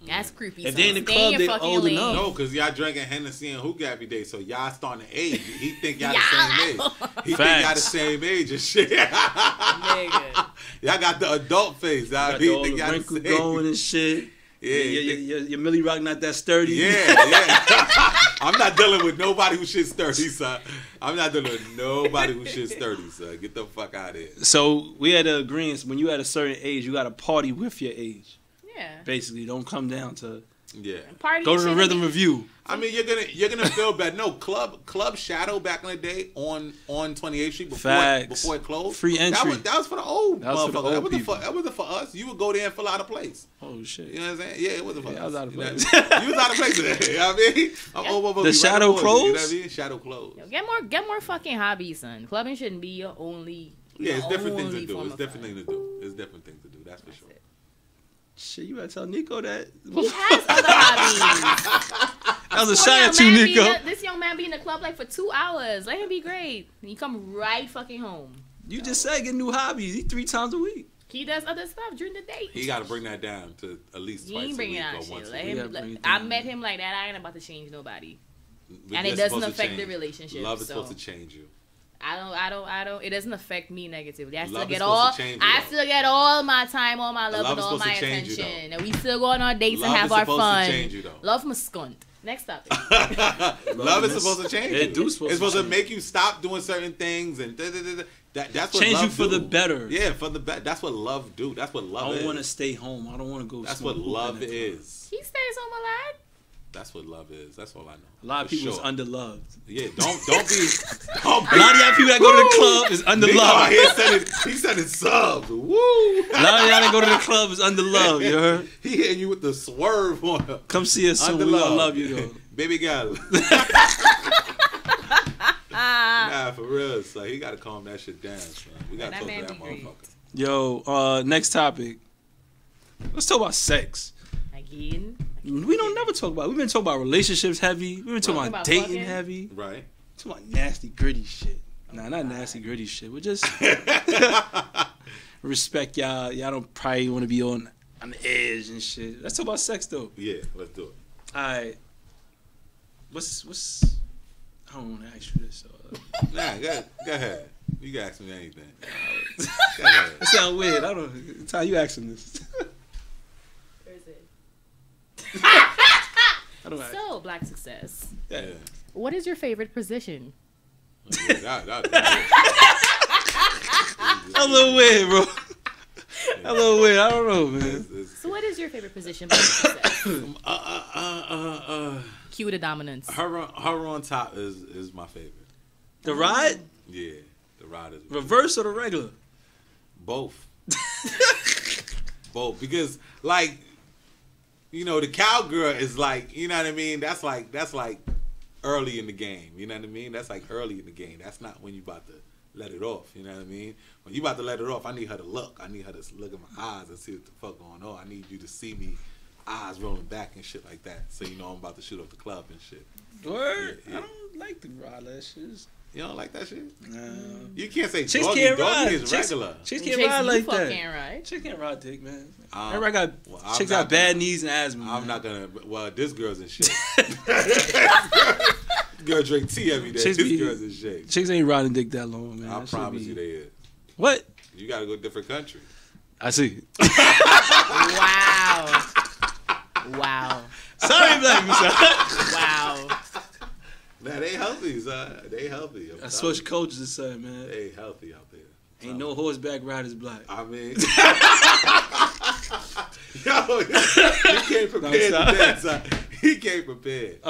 Speaker 4: That's creepy.
Speaker 2: If they in the club, they old enough.
Speaker 3: No, because y'all drinking Hennessy and hookah every day, so y'all starting to age. He think y'all the same age. He think y'all the same age and shit.
Speaker 4: Nigga.
Speaker 3: Y'all got the adult face.
Speaker 2: Got all the wrinkles going and shit. Yeah, your Millie Rock not that sturdy.
Speaker 3: Yeah. I'm not dealing with nobody who shit's sturdy, son. I'm not dealing with nobody who shit's sturdy, son. Get the fuck out of here.
Speaker 2: So we had an agreement. When you at a certain age, you got to party with your age.
Speaker 4: Yeah.
Speaker 2: Basically, don't come down to.
Speaker 3: Yeah.
Speaker 4: Party
Speaker 2: go to the rhythm review.
Speaker 3: I mean, you're gonna feel bad. No, Club Shadow back in the day on 28th Street before it closed.
Speaker 2: Free entry.
Speaker 3: That was for the old motherfuckers.
Speaker 2: That
Speaker 3: wasn't for us. You would go there and fill out a place.
Speaker 2: Oh shit.
Speaker 3: You know what I'm saying? Yeah, it wasn't for us.
Speaker 2: I was out of place.
Speaker 3: You was out of place today. You know what I mean?
Speaker 2: The Shadow closed.
Speaker 3: You know what I mean? Shadow closed.
Speaker 4: Get more fucking hobbies, son. Clubbing shouldn't be your only.
Speaker 3: Yeah, it's different things to do. It's different things to do. That's for sure.
Speaker 2: Shit, you gotta tell Nico that.
Speaker 4: He has other hobbies.
Speaker 2: That was a shot at you, Nico.
Speaker 4: This young man be in the club like for 2 hours. Let him be great. And he come right fucking home.
Speaker 2: You just said get new hobbies. He 3 times a week.
Speaker 4: He does other stuff during the day.
Speaker 3: He got to bring that down to at least twice a week or once a week.
Speaker 4: I met him like that. I ain't about to change nobody. And it doesn't affect the relationship.
Speaker 3: Love is supposed to change you.
Speaker 4: I don't. It doesn't affect me negatively. I still get all my time, all my love, and all my attention, and we still go on our dates and have our fun. Love my skunt. Next topic.
Speaker 3: Love is supposed to change you.
Speaker 2: It's
Speaker 3: supposed to make you stop doing certain things and that's what
Speaker 2: change
Speaker 3: love
Speaker 2: you for
Speaker 3: do.
Speaker 2: the better.
Speaker 3: Yeah, for the better. That's what love do. That's what love is.
Speaker 2: I don't want to stay home. I don't want to go.
Speaker 3: That's what love is.
Speaker 4: He stays home a lot.
Speaker 3: That's what love is. That's all I know.
Speaker 2: A lot of people is underloved.
Speaker 3: Yeah, don't be.
Speaker 2: A lot of y'all people that go to the club is underloved.
Speaker 3: He said it subs. Woo!
Speaker 2: A lot of y'all that go to the club is underloved. You heard?
Speaker 3: He hitting you with the swerve on him.
Speaker 2: Come see us soon. We gonna love you though,
Speaker 3: baby Gyal. Nah, for real. So he gotta calm that shit down, son. We gotta talk to that motherfucker.
Speaker 2: Yo, next topic. Let's talk about sex.
Speaker 4: Again.
Speaker 2: We don't never talk about. We've been talking about relationships heavy. We've been talking about dating fucking heavy.
Speaker 3: Right.
Speaker 2: Talking about nasty gritty shit. Nah, not nasty gritty shit. We're just respect y'all. Y'all don't probably want to be on the edge and shit. Let's talk about sex though.
Speaker 3: Yeah, let's do it.
Speaker 2: All right. What's? I don't want to ask you this.
Speaker 3: Nah, go ahead. You can ask me anything. Go ahead.
Speaker 2: It sounds weird. I don't. Tell you asking this.
Speaker 4: So, Black Success.
Speaker 2: Yeah.
Speaker 4: What is your favorite position?
Speaker 2: Oh a little weird, bro. A little weird. I don't know, man.
Speaker 4: So, what is your favorite position? Cue the dominance.
Speaker 3: Her on top is my favorite.
Speaker 2: The ride?
Speaker 3: Yeah, the ride is
Speaker 2: reverse or the regular?
Speaker 3: Both. Both, because like, you know, the cowgirl is like, you know what I mean? That's like early in the game. You know what I mean? That's like early in the game. That's not when you about to let it off. You know what I mean? When you about to let it off, I need her to look. I need her to look at my eyes and see what the fuck going on. I need you to see me, eyes rolling back and shit like that, so you know I'm about to shoot up the club and shit.
Speaker 2: Word?
Speaker 3: Yeah.
Speaker 2: I don't like the ride that shit.
Speaker 3: You don't like that shit?
Speaker 2: No.
Speaker 3: You can't say
Speaker 2: chicks
Speaker 3: doggy.
Speaker 2: Can't
Speaker 3: Doggy
Speaker 2: ride.
Speaker 3: is regular.
Speaker 2: Chicks can't ride like that.
Speaker 4: Can't ride.
Speaker 2: Chicks can't ride dick, man.
Speaker 3: Everybody
Speaker 2: got chicks got bad knees and asthma.
Speaker 3: I'm not gonna. Well, this girl's in shit. Girl drink tea every day. This girl's in shit.
Speaker 2: Chicks ain't riding dick that long, man.
Speaker 3: I promise you they is.
Speaker 2: What?
Speaker 3: You gotta go to a different country.
Speaker 2: I see.
Speaker 4: Wow.
Speaker 2: Sorry, Black son.
Speaker 4: Wow.
Speaker 3: Nah, they healthy, son. They healthy.
Speaker 2: I switched coaches this time, man.
Speaker 3: They healthy out there.
Speaker 2: Ain't no horseback riders black.
Speaker 3: I mean, yo, he came prepared today, son. He came prepared.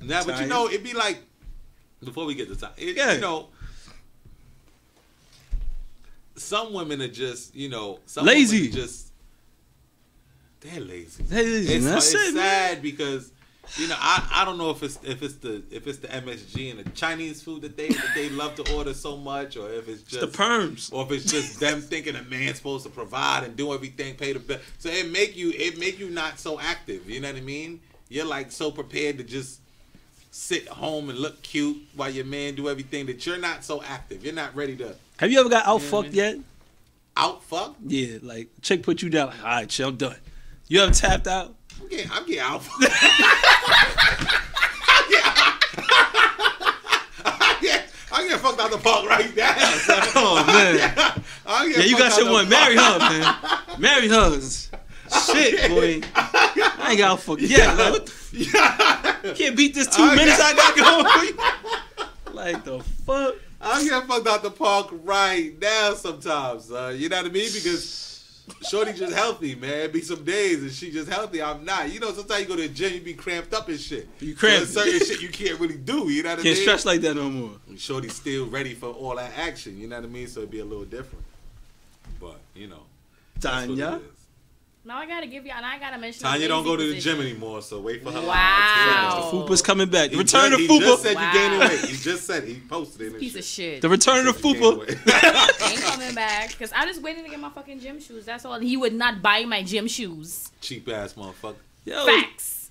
Speaker 3: Now, but you know, it'd be like, before we get to time, you know, some women are just, you know, some
Speaker 2: lazy.
Speaker 3: Women are just, they're lazy.
Speaker 2: It's
Speaker 3: sad because, you know, I don't know if it's the MSG and the Chinese food that they love to order so much, or if it's just
Speaker 2: the perms,
Speaker 3: or if it's just them thinking a man's supposed to provide and do everything, pay the bill. So it make you not so active. You know what I mean? You're like so prepared to just sit home and look cute while your man do everything that you're not so active. You're not ready to.
Speaker 2: Have you ever got out fucked yet?
Speaker 3: Out fucked?
Speaker 2: Yeah, like chick put you down. Like, all right, chill, I'm done. You ever tapped out?
Speaker 3: I'm getting out. I get fucked out the park right now.
Speaker 2: Oh man. Yeah, you got your one. Marry her, man. Marry her. Shit, boy. I ain't got out fucked yet. Like, what the can't beat this 2 minutes I got going. Like the fuck.
Speaker 3: I get fucked out the park right now sometimes. You know what I mean? Because shorty just healthy, man. Be some days and she just healthy. I'm not. You know, sometimes you go to the gym, you be cramped up and shit.
Speaker 2: You cramped.
Speaker 3: So certain shit you can't really do. You know what I mean?
Speaker 2: Can't stretch like that no more.
Speaker 3: Shorty's still ready for all that action. You know what I mean? So it'd be a little different. But, you know.
Speaker 2: Tanya?
Speaker 4: Now I gotta give you, and I gotta mention.
Speaker 3: Tanya don't go to the gym anymore, so wait for her.
Speaker 4: Wow.
Speaker 2: The Fupa's coming back. The return of Fupa. He
Speaker 3: just said you gaining weight. He just said he posted it.
Speaker 4: Piece of shit.
Speaker 2: The return of Fupa.
Speaker 4: Ain't coming back because I'm just waiting to get my fucking gym shoes. That's all. He would not buy my gym shoes.
Speaker 3: Cheap ass motherfucker.
Speaker 2: Yo.
Speaker 4: Facts.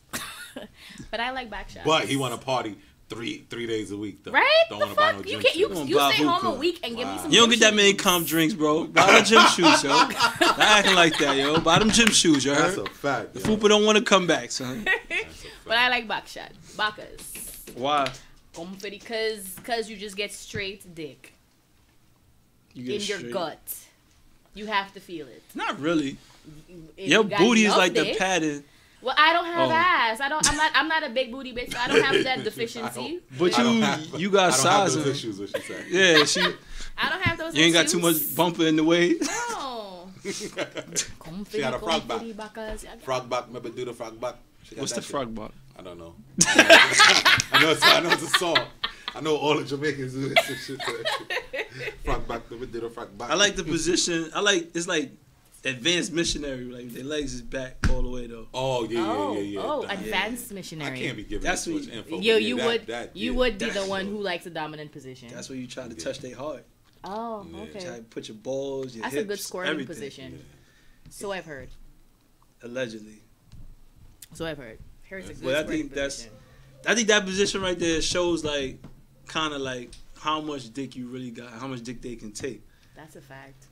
Speaker 4: But I like back shots.
Speaker 3: But he want to party three days a week though.
Speaker 4: Right?
Speaker 3: Don't
Speaker 4: the fuck?
Speaker 3: No
Speaker 4: you can't. You stay home a week and give me some.
Speaker 2: You don't
Speaker 4: gym
Speaker 2: get that many
Speaker 4: shoes.
Speaker 2: comp drinks, bro. Buy them gym shoes, yo. Not acting like that, yo. Buy them gym shoes, you heard?
Speaker 3: That's a fact.
Speaker 2: The Fupa don't want to come back, son.
Speaker 4: But I like back shot. Bacas.
Speaker 2: Why?
Speaker 4: Because you just get straight dick
Speaker 2: You
Speaker 4: in your gut. You have to feel it.
Speaker 2: Not really.
Speaker 4: If
Speaker 2: Your
Speaker 4: you got
Speaker 2: booty is
Speaker 4: enough
Speaker 2: like the
Speaker 4: dick-
Speaker 2: padding.
Speaker 4: Well, I don't have ass. I'm not a big booty bitch. So I don't have that deficiency.
Speaker 2: But you got size.
Speaker 3: I don't have those issues. What she said.
Speaker 2: Yeah,
Speaker 4: I don't have those.
Speaker 2: You ain't got
Speaker 4: issues.
Speaker 2: too much bumper in the way.
Speaker 4: No.
Speaker 3: She had a frog back. Frog back. Remember do the frog back?
Speaker 2: What's the frog back?
Speaker 3: I don't know. I know it's a song. I know all the Jamaicans do this shit. Frog back. Remember do the frog back.
Speaker 2: I like the position. It's like advanced missionary. Like their legs is back all the way though.
Speaker 3: Oh yeah.
Speaker 4: Oh, advanced missionary.
Speaker 3: I can't be giving
Speaker 2: That's
Speaker 3: too much
Speaker 2: what-
Speaker 3: info.
Speaker 4: Yo,
Speaker 3: but
Speaker 4: you would be the one who likes a dominant position.
Speaker 2: That's where you try to touch their heart.
Speaker 4: Oh,
Speaker 3: Yeah.
Speaker 4: okay.
Speaker 2: Try to put your balls, your
Speaker 4: That's
Speaker 2: hips,
Speaker 4: a good squirting
Speaker 2: everything.
Speaker 4: position.
Speaker 3: Yeah.
Speaker 4: So I've heard.
Speaker 2: Allegedly.
Speaker 4: So I've heard. Here's a good
Speaker 2: But I
Speaker 4: squirting
Speaker 2: think that's
Speaker 4: position.
Speaker 2: I think that position right there shows like kind of like how much dick you really got, how much dick they can take.
Speaker 4: That's a fact.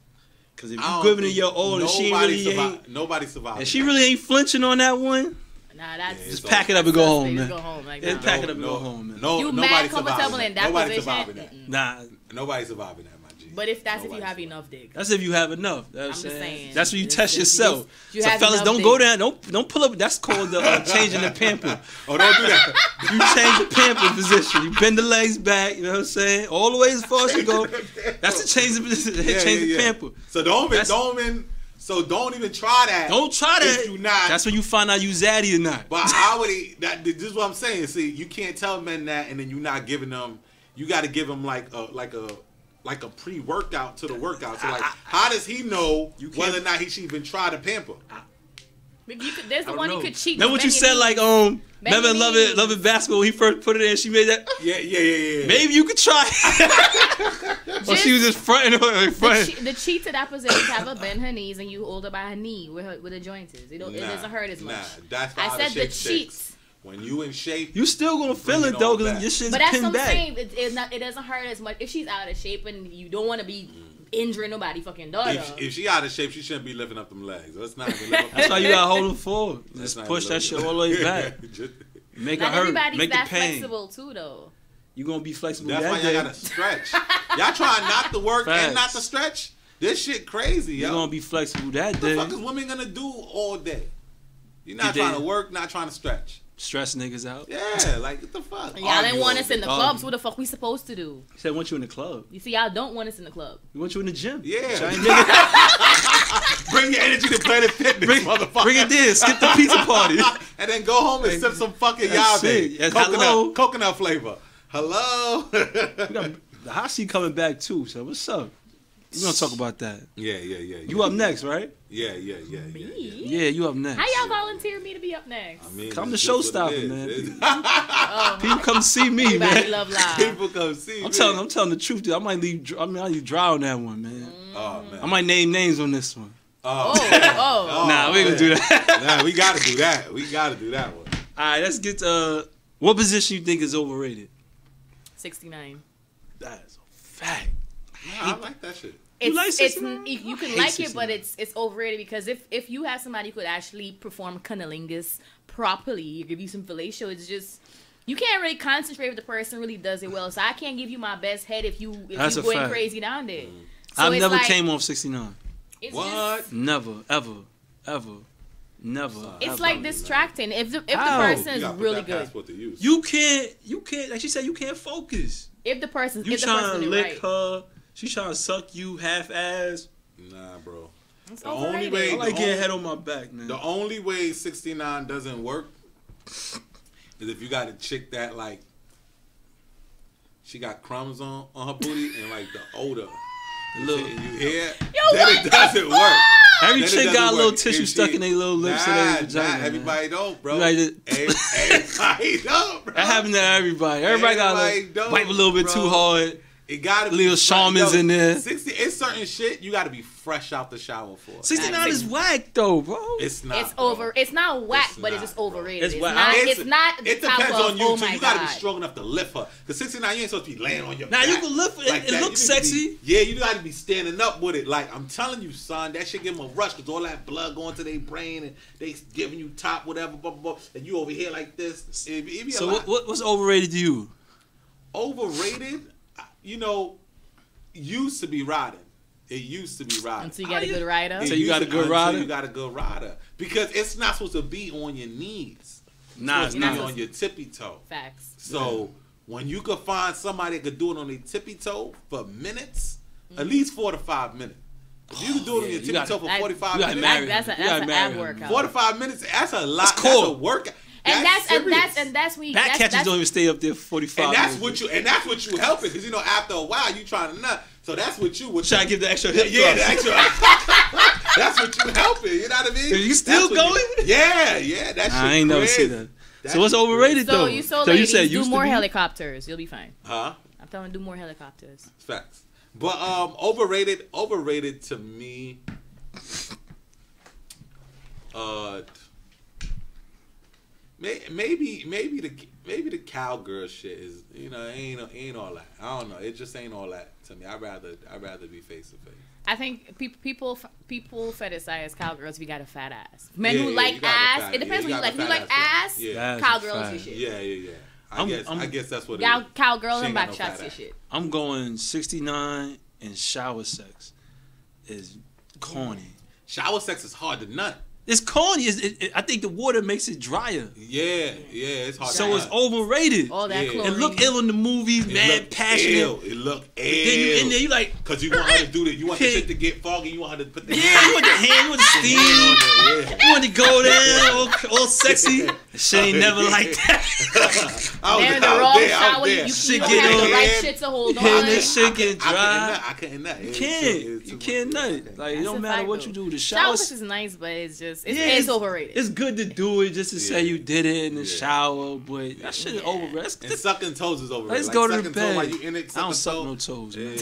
Speaker 2: Because if you giving it your all and she really ain't,
Speaker 3: nobody survived.
Speaker 2: and she really ain't flinching on that one,
Speaker 4: Nah, that's
Speaker 3: Yeah,
Speaker 2: just
Speaker 3: So-
Speaker 2: pack it up and go home,
Speaker 4: Just
Speaker 2: man.
Speaker 4: go home. Like,
Speaker 2: Yeah,
Speaker 4: nah.
Speaker 2: pack it up and go home, man.
Speaker 3: No,
Speaker 4: You
Speaker 3: nobody
Speaker 4: mad comfortable
Speaker 3: surviving
Speaker 4: in that
Speaker 3: Nobody
Speaker 4: position?
Speaker 3: surviving that.
Speaker 4: Mm-mm.
Speaker 2: Nah,
Speaker 3: Nobody surviving that, my G.
Speaker 4: But if you have enough dick.
Speaker 2: That's if you have enough.
Speaker 4: I'm just saying.
Speaker 2: That's when you test yourself.
Speaker 4: You
Speaker 2: so fellas, don't go down. Don't pull up. That's called the changing the pamper.
Speaker 3: Oh, don't do that.
Speaker 2: You change the pamper position. You bend the legs back. You know what I'm saying? All the way as far as you go. That's the change the position. Change the pamper.
Speaker 3: So don't even try that.
Speaker 2: Don't try that.
Speaker 3: If you not.
Speaker 2: That's when you find out you zaddy or not.
Speaker 3: But this is what I'm saying. See, you can't tell men that, and then you're not giving them. You got to give them like a pre-workout to the workout. So how does he know whether or not he should even try to pamper?
Speaker 4: There's the one you could cheat.
Speaker 2: Remember what you said, like remember Love It Basketball when he first put it in, she made that.
Speaker 3: Yeah.
Speaker 2: Maybe you could try. Or she was just fronting.
Speaker 4: The cheat to that position is have her bend her knees and you hold her by her knee where the joint is. It doesn't hurt as much.
Speaker 3: That's
Speaker 4: I said the cheats.
Speaker 3: When you in shape,
Speaker 2: you still gonna feel it though, because your shit's pinned back. But that's what I'm
Speaker 4: saying. It doesn't hurt as much if she's out of shape and you don't want to be injuring nobody fucking daughter.
Speaker 3: If she out of shape, she shouldn't be lifting up them legs. Let's not even lift up.
Speaker 2: That's why you gotta hold them forward. Just push that shit all the way back. Make it hurt.
Speaker 4: Everybody's
Speaker 2: make
Speaker 4: that
Speaker 2: the pain.
Speaker 4: Flexible too, though.
Speaker 2: You gonna be flexible.
Speaker 3: That's why y'all gotta stretch. Y'all trying not to work and not to stretch. This shit crazy, yo.
Speaker 2: You gonna be flexible that day.
Speaker 3: What the fuck is women gonna do all day? You're not trying to work, not trying to stretch.
Speaker 2: Stress niggas out.
Speaker 3: Yeah, like what the fuck?
Speaker 4: Y'all didn't want us in the clubs. What the fuck we supposed to do?
Speaker 2: He said, "Want you in the club."
Speaker 4: You see, y'all don't want us in the club.
Speaker 2: We want you in the gym.
Speaker 3: Yeah. Bring your energy to Planet Fitness, motherfucker.
Speaker 2: Bring it there. Skip the pizza party,
Speaker 3: and then go home and sip some fucking Yave. Coconut flavor. Hello.
Speaker 2: We got the hot seat coming back too. So what's up? We're gonna talk about that.
Speaker 3: Yeah.
Speaker 2: You up next, right?
Speaker 3: Yeah.
Speaker 2: Yeah, you up next.
Speaker 4: How y'all volunteer me to be up next?
Speaker 3: I mean,
Speaker 2: come to Showstopper, man. People come see me, man.
Speaker 4: Love live.
Speaker 3: People come see me.
Speaker 2: I'm telling the truth, dude. I might leave dry on that one, man.
Speaker 3: Oh man.
Speaker 2: I might name names on this one.
Speaker 4: Oh.
Speaker 2: Nah, we ain't gonna do that.
Speaker 3: Nah, we gotta do that. We gotta do that one.
Speaker 2: All right, let's get to what position you think is overrated.
Speaker 4: 69.
Speaker 2: That is a fact.
Speaker 3: I like that shit.
Speaker 2: You like 69?
Speaker 4: You can like it, but it's overrated because if you have somebody who could actually perform cunnilingus properly, give you some fellatio, it's just you can't really concentrate if the person really does it well. So I can't give you my best head if you going crazy down there. So
Speaker 2: I've never came off 69.
Speaker 3: What?
Speaker 2: Never, ever. Never.
Speaker 4: It's like distracting. If the person is really good,
Speaker 2: you can't. Like she said, you can't focus.
Speaker 4: If the person,
Speaker 2: you trying to lick her, she trying to suck you half ass.
Speaker 3: Nah, bro.
Speaker 4: It's
Speaker 3: the
Speaker 4: overrated.
Speaker 3: only way,
Speaker 2: I like getting head on my back, man.
Speaker 3: The only way 69 doesn't work is if you got a chick that like she got crumbs on her booty and like the odor. You hear? Then it doesn't work.
Speaker 2: Every chick got a little tissue stuck in their little lips and their vagina.
Speaker 3: Everybody don't, bro.
Speaker 2: Everybody
Speaker 3: don't, bro.
Speaker 2: That happened to everybody. Everybody got to wipe a little bit too hard.
Speaker 3: It gotta be
Speaker 2: little shamans in there.
Speaker 3: 60, it's certain shit you gotta be fresh out the shower for.
Speaker 2: 69 is whack though, bro.
Speaker 3: It's not.
Speaker 4: It's over. It's not whack, but it's just overrated.
Speaker 2: It's whack.
Speaker 4: It's not.
Speaker 3: It depends on you too. You gotta be
Speaker 4: God.
Speaker 3: strong enough to lift her. Cause 69, you ain't supposed to be laying on your
Speaker 2: back. Now you can lift it. Like it looks sexy.
Speaker 3: You gotta be standing up with it. Like I'm telling you, son, that shit give them a rush because all that blood going to their brain and they giving you top whatever, blah, blah, blah, and you over here like this.
Speaker 2: So what's overrated to you?
Speaker 3: Overrated, you know. Used to be riding. It used to be riding.
Speaker 4: Until you got a good rider.
Speaker 2: So you got a good rider.
Speaker 3: You got a good rider because it's not supposed to be on your knees.
Speaker 2: Nah, it's
Speaker 3: not on your tippy toe.
Speaker 4: Facts.
Speaker 3: So when you could find somebody that could do it on their tippy toe for minutes, at least 4 to 5 minutes. If you can do it on your tippy toe for 45 minutes,
Speaker 4: that's an ab workout.
Speaker 3: 4 to 5 minutes. That's a lot.
Speaker 2: That's cool.
Speaker 3: That's a workout.
Speaker 4: And that's when you
Speaker 2: back catchers don't even stay up there 45
Speaker 3: and that's
Speaker 2: minutes.
Speaker 3: what you helping because after a while you trying to nut. So that's what you would
Speaker 2: try to give the extra hip
Speaker 3: the extra. That's what you helping. You know what I mean?
Speaker 2: Are you still going?
Speaker 3: Yeah. That shit
Speaker 2: I ain't never seen that. So what's overrated though?
Speaker 4: So you said do more helicopters. You'll be fine.
Speaker 3: Huh?
Speaker 4: I'm telling you, do more helicopters.
Speaker 3: Facts. But overrated to me. Maybe the cowgirl shit is ain't all that. I don't know. It just ain't all that to me. I'd rather be face to face.
Speaker 4: I think people fetishize cowgirls if you got a fat ass. Men who like ass, it depends what you like. If you like ass, cowgirls your shit.
Speaker 3: Yeah. I guess that's what
Speaker 4: cowgirls and back shots your shit.
Speaker 2: I'm going 69 and shower sex is corny.
Speaker 3: Shower sex is hard to nut.
Speaker 2: It's corny. I think the water makes it drier.
Speaker 3: Yeah, it's hard.
Speaker 2: So it's overrated.
Speaker 4: All that chlorine.
Speaker 2: It look ill in the movies, mad passionate.
Speaker 3: It look ill.
Speaker 2: Then you in there, you like,
Speaker 3: because you want her to do that. You want the shit to get foggy. You want her to put the
Speaker 2: you want the hand, you want the steam, you want to go down all sexy. Shit ain't never like that.
Speaker 4: In the wrong shower, you don't have the right shit to hold on.
Speaker 2: And this shit get dry.
Speaker 3: I couldn't nut.
Speaker 2: You can't nut. Like, it don't matter what you do. The shower
Speaker 4: sex is nice, but it's just it's overrated.
Speaker 2: It's good to do it just to say you did it in the shower, but that shit is overrated.
Speaker 3: And sucking toes is overrated.
Speaker 2: Let's go to the bed.
Speaker 3: While you in it,
Speaker 2: I don't suck no toes. Man.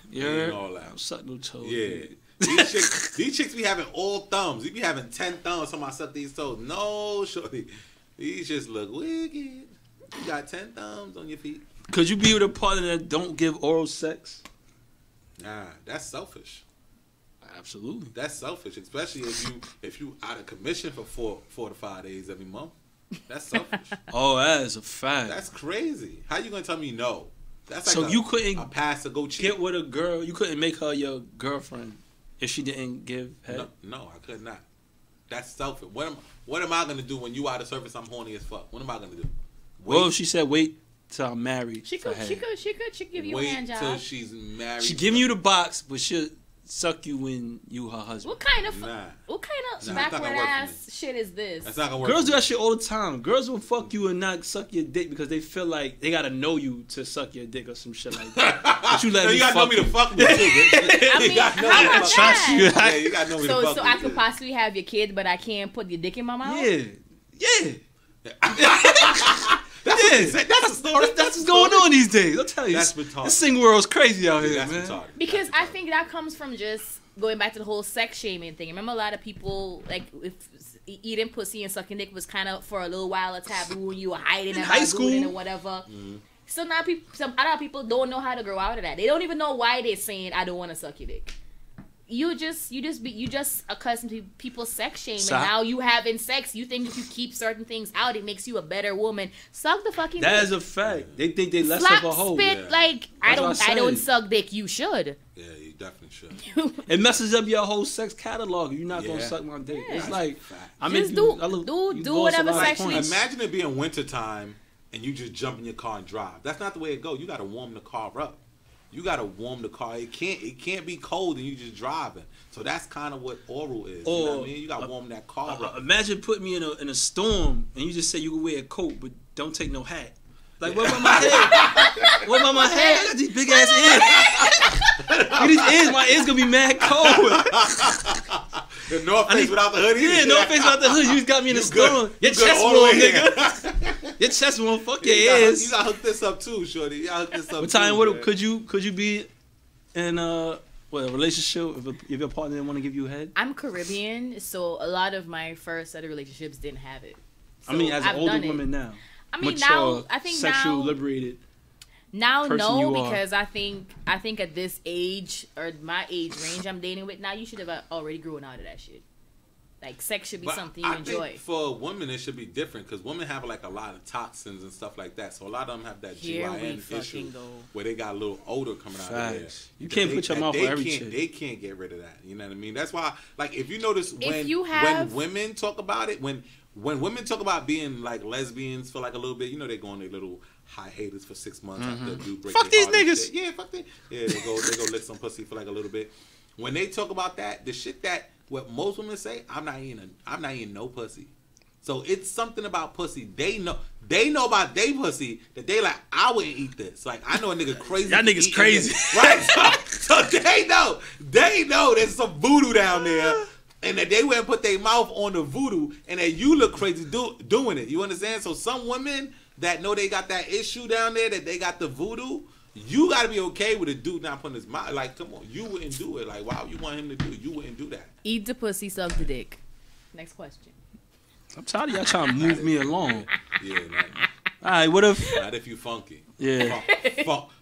Speaker 3: Yeah,
Speaker 2: I don't suck no toes.
Speaker 3: Yeah. These chicks be having all thumbs. You be having 10 thumbs. Somebody suck these toes. No, shorty. These just look wicked. You got 10 thumbs on your feet.
Speaker 2: Could you be with a partner that don't give oral sex?
Speaker 3: Nah, that's selfish.
Speaker 2: Absolutely.
Speaker 3: That's selfish, especially if you out of commission for 4 to 5 days every month. That's selfish.
Speaker 2: Oh, that is a fact.
Speaker 3: That's crazy. How you gonna tell me no? That's like
Speaker 2: so you couldn't
Speaker 3: a pass to go cheat.
Speaker 2: Get with a girl. You couldn't make her your girlfriend if she didn't give head.
Speaker 3: No, I could not. That's selfish. What am I gonna do when you out of service? I'm horny as fuck. What am I gonna do?
Speaker 2: Well, if she said wait till I'm married.
Speaker 4: She could give you a hand job.
Speaker 3: Wait till she's married.
Speaker 2: She giving you the box, but she'll suck you when you her husband.
Speaker 4: What kind of backward ass shit is this?
Speaker 3: That's not gonna work.
Speaker 2: Girls do that shit all the time. Girls will fuck you and not suck your dick because they feel like they gotta know you to suck your dick or some shit like that. But you let
Speaker 3: you gotta know me to fuck me too.
Speaker 4: I mean, how about
Speaker 2: trust you.
Speaker 3: Yeah, you gotta know me to fuck me.
Speaker 4: So I could possibly have your kid, but I can't put your dick in my mouth.
Speaker 2: Yeah. That's the story. That's what's going on these days. I'll tell you.
Speaker 3: That's retarded.
Speaker 2: The single world's crazy out here,
Speaker 3: that's
Speaker 2: man.
Speaker 3: Retarded.
Speaker 4: Because I think that comes from just going back to the whole sex shaming thing. Remember, a lot of people, like, if eating pussy and sucking dick was kind of for a little while a taboo when you were hiding in high school or whatever. Mm-hmm. So now a lot of people don't know how to grow out of that. They don't even know why they're saying, "I don't want to suck your dick." You just accustomed to people sex shaming. Now you having sex. You think if you keep certain things out, it makes you a better woman. Suck the fucking dick.
Speaker 2: That is a fact. They think they less
Speaker 4: Slap,
Speaker 2: of a hoe.
Speaker 4: spit, like I don't suck dick. You should.
Speaker 3: Yeah, you definitely should.
Speaker 2: It messes up your whole sex catalog. You're not gonna suck my dick. Yeah. It's like
Speaker 4: do whatever sexually.
Speaker 3: Imagine it being wintertime and you just jump in your car and drive. That's not the way it goes. You gotta warm the car up. You gotta warm the car. It can't be cold and you just driving. So that's kind of what oral is. You know what I mean? You gotta warm that car up.
Speaker 2: Imagine putting me in a storm and you just say you can wear a coat but don't take no hat. Like, what about my head? What about my head? I got these big ass ears. Look at these ears. My ears gonna be mad cold.
Speaker 3: The North Face without the hoodie.
Speaker 2: Yeah, North Face without the hoodie. You just got me in the storm. Your chest warm, nigga. Your chest warm. Fuck your ears.
Speaker 3: You gotta hook this up too, shorty. You gotta hook this up.
Speaker 2: But Tanya, could you be in a relationship if your partner didn't want to give you a head?
Speaker 4: I'm Caribbean, so a lot of my first set of relationships didn't have it. So
Speaker 2: I mean, as an older woman now.
Speaker 4: I mean,
Speaker 2: mature,
Speaker 4: now I think
Speaker 2: sexual liberated.
Speaker 4: Now, no, because I think at this age or my age range I'm dating with now, you should have already grown out of that shit. Like, sex should be something you enjoy.
Speaker 3: Think for women, it should be different because women have like a lot of toxins and stuff like that. So a lot of them have that GYN issue where they got a little odor coming out of there.
Speaker 2: You can't put your mouth on every chick.
Speaker 3: They can't get rid of that. You know what I mean? That's why, like, if you notice when women talk about it, when women talk about being like lesbians for like a little bit, you know, they go on their little hiatus for 6 months after the dude break
Speaker 2: fuck these niggas.
Speaker 3: Yeah, fuck them. Yeah, they go lick some pussy for like a little bit. When they talk about that, the shit that what most women say, I'm not eating no pussy. So it's something about pussy. They know about they pussy that they like, I wouldn't eat this. Like, I know a nigga crazy.
Speaker 2: That nigga's crazy.
Speaker 3: Right? So they know there's some voodoo down there. And that they went and put their mouth on the voodoo, and that you look crazy doing it. You understand? So some women that know they got that issue down there, that they got the voodoo, you got to be okay with a dude not putting his mouth. Like, come on, you wouldn't do it. Like, why would you want him to do it? You wouldn't do that.
Speaker 4: Eat the pussy, suck the dick. Next question.
Speaker 2: I'm tired of y'all trying to move me along.
Speaker 3: Yeah,
Speaker 2: all right, what if...
Speaker 3: Not if you funky.
Speaker 2: Yeah.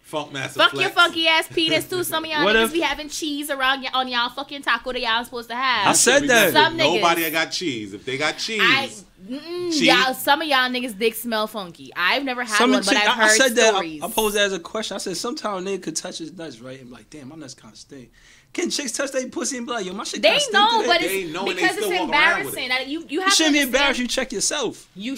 Speaker 3: Funk Master
Speaker 4: Fuck
Speaker 3: Flex.
Speaker 4: your funky ass penis too. Some of y'all niggas be having cheese around on y'all fucking taco that y'all supposed to have.
Speaker 2: I said that.
Speaker 4: Some
Speaker 3: Nobody
Speaker 4: niggas.
Speaker 3: got cheese. If they got cheese.
Speaker 4: Y'all, some of y'all niggas dick smell funky. I've never had one, but I've heard
Speaker 2: I said
Speaker 4: stories.
Speaker 2: that. I posed that as a question. I said sometimes a nigga could touch his nuts, right? And be like, damn, my nuts kind of stink. Can chicks touch their pussy and be like, yo, my shit kind of stink?
Speaker 4: They know, but
Speaker 3: They know,
Speaker 4: it's because it's embarrassing. You have
Speaker 2: shouldn't
Speaker 4: to
Speaker 2: be embarrassed. You check yourself.
Speaker 4: You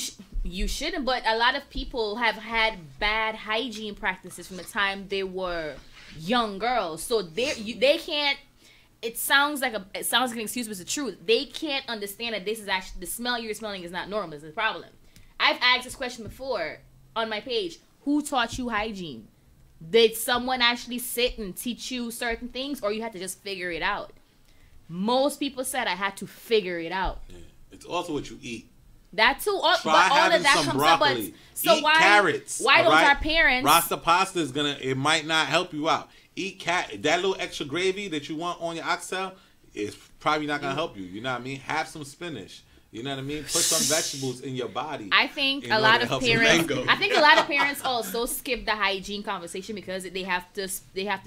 Speaker 4: shouldn't, but a lot of people have had bad hygiene practices from the time they were young girls, so they can't. It sounds like an excuse, but it's the truth. They can't understand that this is actually the smell you're smelling is not normal. It's a problem. I've asked this question before on my page. Who taught you hygiene? Did someone actually sit and teach you certain things, or you had to just figure it out? Most people said I had to figure it out.
Speaker 3: Yeah. It's also what you eat.
Speaker 4: That too.
Speaker 3: Try
Speaker 4: but all
Speaker 3: having
Speaker 4: of that
Speaker 3: some
Speaker 4: comes
Speaker 3: broccoli.
Speaker 4: up. So
Speaker 3: eat
Speaker 4: why
Speaker 3: carrots.
Speaker 4: Why don't our parents?
Speaker 3: Rasta pasta is it might not help you out. Eat that little extra gravy that you want on your oxtail is probably not gonna help you. You know what I mean? Have some spinach. You know what I mean? Put some vegetables in your body.
Speaker 4: I think a lot of parents also skip the hygiene conversation because they have to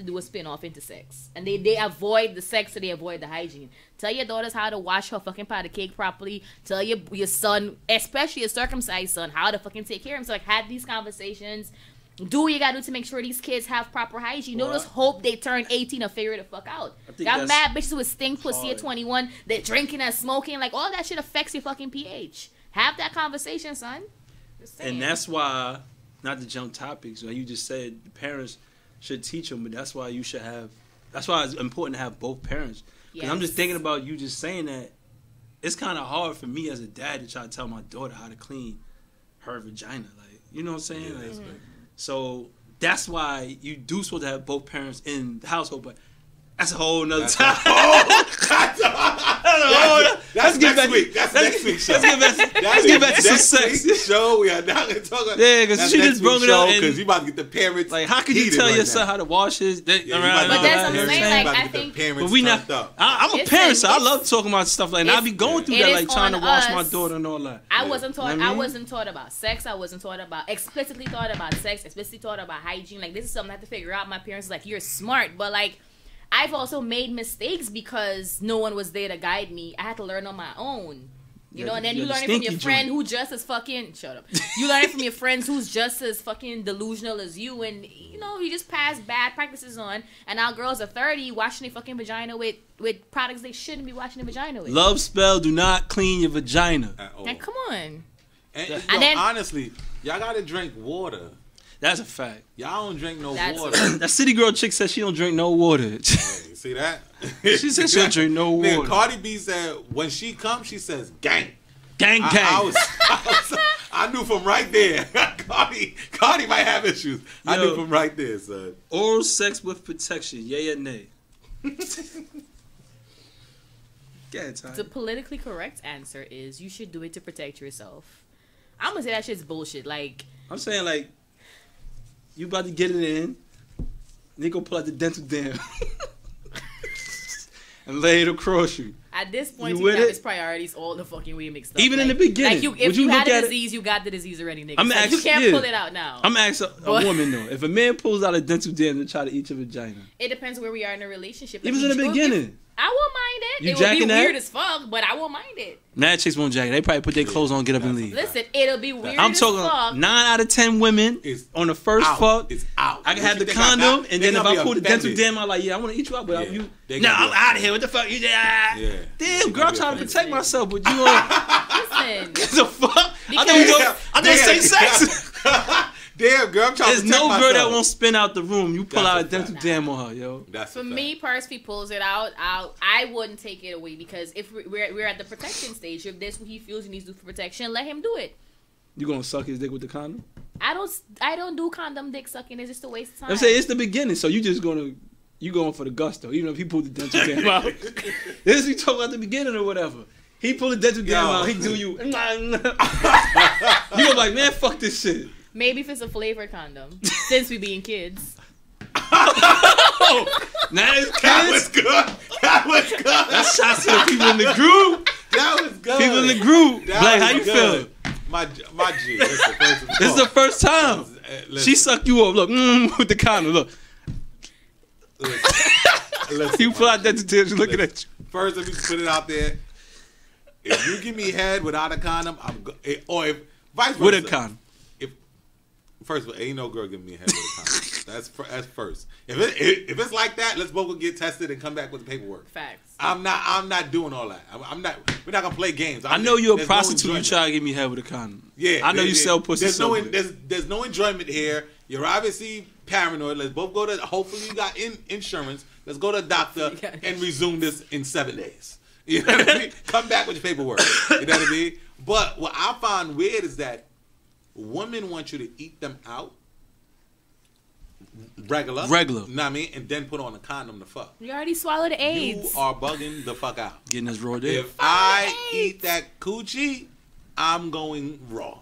Speaker 4: do a spin-off into sex. And they avoid the sex, so they avoid the hygiene. Tell your daughters how to wash her fucking pot of cake properly. Tell your son, especially a circumcised son, how to fucking take care of him. So like have these conversations. Do what you gotta do to make sure these kids have proper hygiene. Don't just hope they turn 18 or figure the fuck out. Got mad bitches with stink pussy at 21. They're drinking and smoking. Like, all that shit affects your fucking pH. Have that conversation, son.
Speaker 2: And that's why, not to jump topics, like you just said, the parents should teach them, but that's why it's important to have both parents. Because I'm just thinking about you just saying that. It's kind of hard for me as a dad to try to tell my daughter how to clean her vagina. Like, you know what I'm saying?
Speaker 3: Yeah,
Speaker 2: so that's why you do supposed to have both parents in the household, but that's a whole nother time.
Speaker 3: That's next week. That's next week's show.
Speaker 2: Let's get back to some sex.
Speaker 3: Show we are not going to talk about.
Speaker 2: Yeah, because she just broke it up
Speaker 3: because you about to get the parents.
Speaker 2: Like, how could you tell your son how to wash his dick around?
Speaker 4: But that's what I'm saying. Like, I think.
Speaker 3: But we not.
Speaker 2: I'm a parent, so I love talking about stuff like that. I be going through that, like trying to wash my daughter and all that.
Speaker 4: I wasn't taught about sex. I wasn't taught about explicitly taught about sex. Explicitly taught about hygiene. Like, this is something I have to figure out. My parents like, you're smart, but like, I've also made mistakes because no one was there to guide me. I had to learn on my own. You know, and then you learn it from your friend who just as fucking... Shut up. You learn it from your friends who's just as fucking delusional as you. And, you know, you just pass bad practices on. And now girls are 30 washing their fucking vagina with products they shouldn't be washing their vagina with.
Speaker 2: Love spell, do not clean your vagina.
Speaker 4: And come on.
Speaker 3: And then, honestly, y'all got to drink water.
Speaker 2: That's a fact.
Speaker 3: Y'all don't drink no water.
Speaker 2: That city girl chick said she don't drink no water.
Speaker 3: Hey, see that?
Speaker 2: She said she don't drink no water.
Speaker 3: Man, Cardi B said when she comes, she says gang.
Speaker 2: Gang, gang.
Speaker 3: I knew from right there. Cardi might have issues. I knew from right there, son.
Speaker 2: Oral sex with protection, yay or nay?
Speaker 4: The politically correct answer is you should do it to protect yourself. I'm gonna say that shit's bullshit. Like,
Speaker 2: I'm saying, like, you about to get it in, nigga pull out the dental dam and lay it across you.
Speaker 4: At this point, you have his priorities all the fucking way mixed up.
Speaker 2: Even in the beginning.
Speaker 4: Like, if you had a disease, you got the disease already, nigga. You can't pull it out now.
Speaker 2: I'm asking a woman, though. If a man pulls out a dental dam to try to eat your vagina.
Speaker 4: It depends where we are in a relationship.
Speaker 2: Even in the beginning.
Speaker 4: I won't mind it.
Speaker 2: You
Speaker 4: it will be
Speaker 2: that?
Speaker 4: weird as fuck, but I won't mind it.
Speaker 2: Mad chicks won't jack it. They probably put their clothes on, get up and leave.
Speaker 4: Listen, it'll be weird
Speaker 2: I'm talking
Speaker 4: as fuck.
Speaker 2: 9 out of 10 women on the first fuck.
Speaker 3: It's out.
Speaker 2: I can have the condom, and then if I pull the dental dam, I'm like, yeah, I want to eat you out, but you. Nah, I'm out of here. What the fuck? You damn, girl, I'm trying to protect myself, but you
Speaker 4: listen.
Speaker 2: What the fuck? I don't say sex.
Speaker 3: Damn, girl, I'm trying to protect myself.
Speaker 2: There's no girl that won't spin out the room. You pull out a dental dam on her, yo.
Speaker 4: For me, personally, pulls it out. I wouldn't take it away because if we're at the protection stage, if that's what he feels he needs to do for protection, let him do it.
Speaker 2: You gonna suck his dick with the condom?
Speaker 4: I don't do condom dick sucking. It's just a waste of time.
Speaker 2: I'm saying it's the beginning, so you going for the gusto, even if he pulled the dental dam out. This is we talk about the beginning or whatever. He pulled the dental dam out. He do you. You go like, man, fuck this shit.
Speaker 4: Maybe if it's a flavored condom, since we being kids.
Speaker 2: That was good. That's shots to the people in the group.
Speaker 3: That was good.
Speaker 2: People in the group. Black, how you feel?
Speaker 3: My G. This
Speaker 2: is the first time. She suck you up. Look, with the condom. Look.
Speaker 3: Listen,
Speaker 2: You pull out that detail. She's looking at you.
Speaker 3: First, let me put it out there. If you give me head without a condom, or if vice versa.
Speaker 2: With a condom.
Speaker 3: First of all, ain't no girl giving me a head with a condom. That's first. If it's like that, let's both go get tested and come back with the paperwork.
Speaker 4: Facts.
Speaker 3: I'm not doing all that. I'm not. We're not gonna play games.
Speaker 2: I know you're a prostitute. You try to give me head with a condom.
Speaker 3: Yeah,
Speaker 2: I know you sell pussy.
Speaker 3: There's no enjoyment here. You're obviously paranoid. Let's both go to. Hopefully, you got insurance. Let's go to the doctor and resume this in 7 days. You know what I mean? Come back with your paperwork. You know what I mean? But what I find weird is that women want you to eat them out regular. You know what I mean? And then put on a condom to fuck.
Speaker 4: You already swallowed AIDS.
Speaker 3: You are bugging the fuck out.
Speaker 2: Getting us raw dick.
Speaker 3: If I eat that coochie, I'm going raw.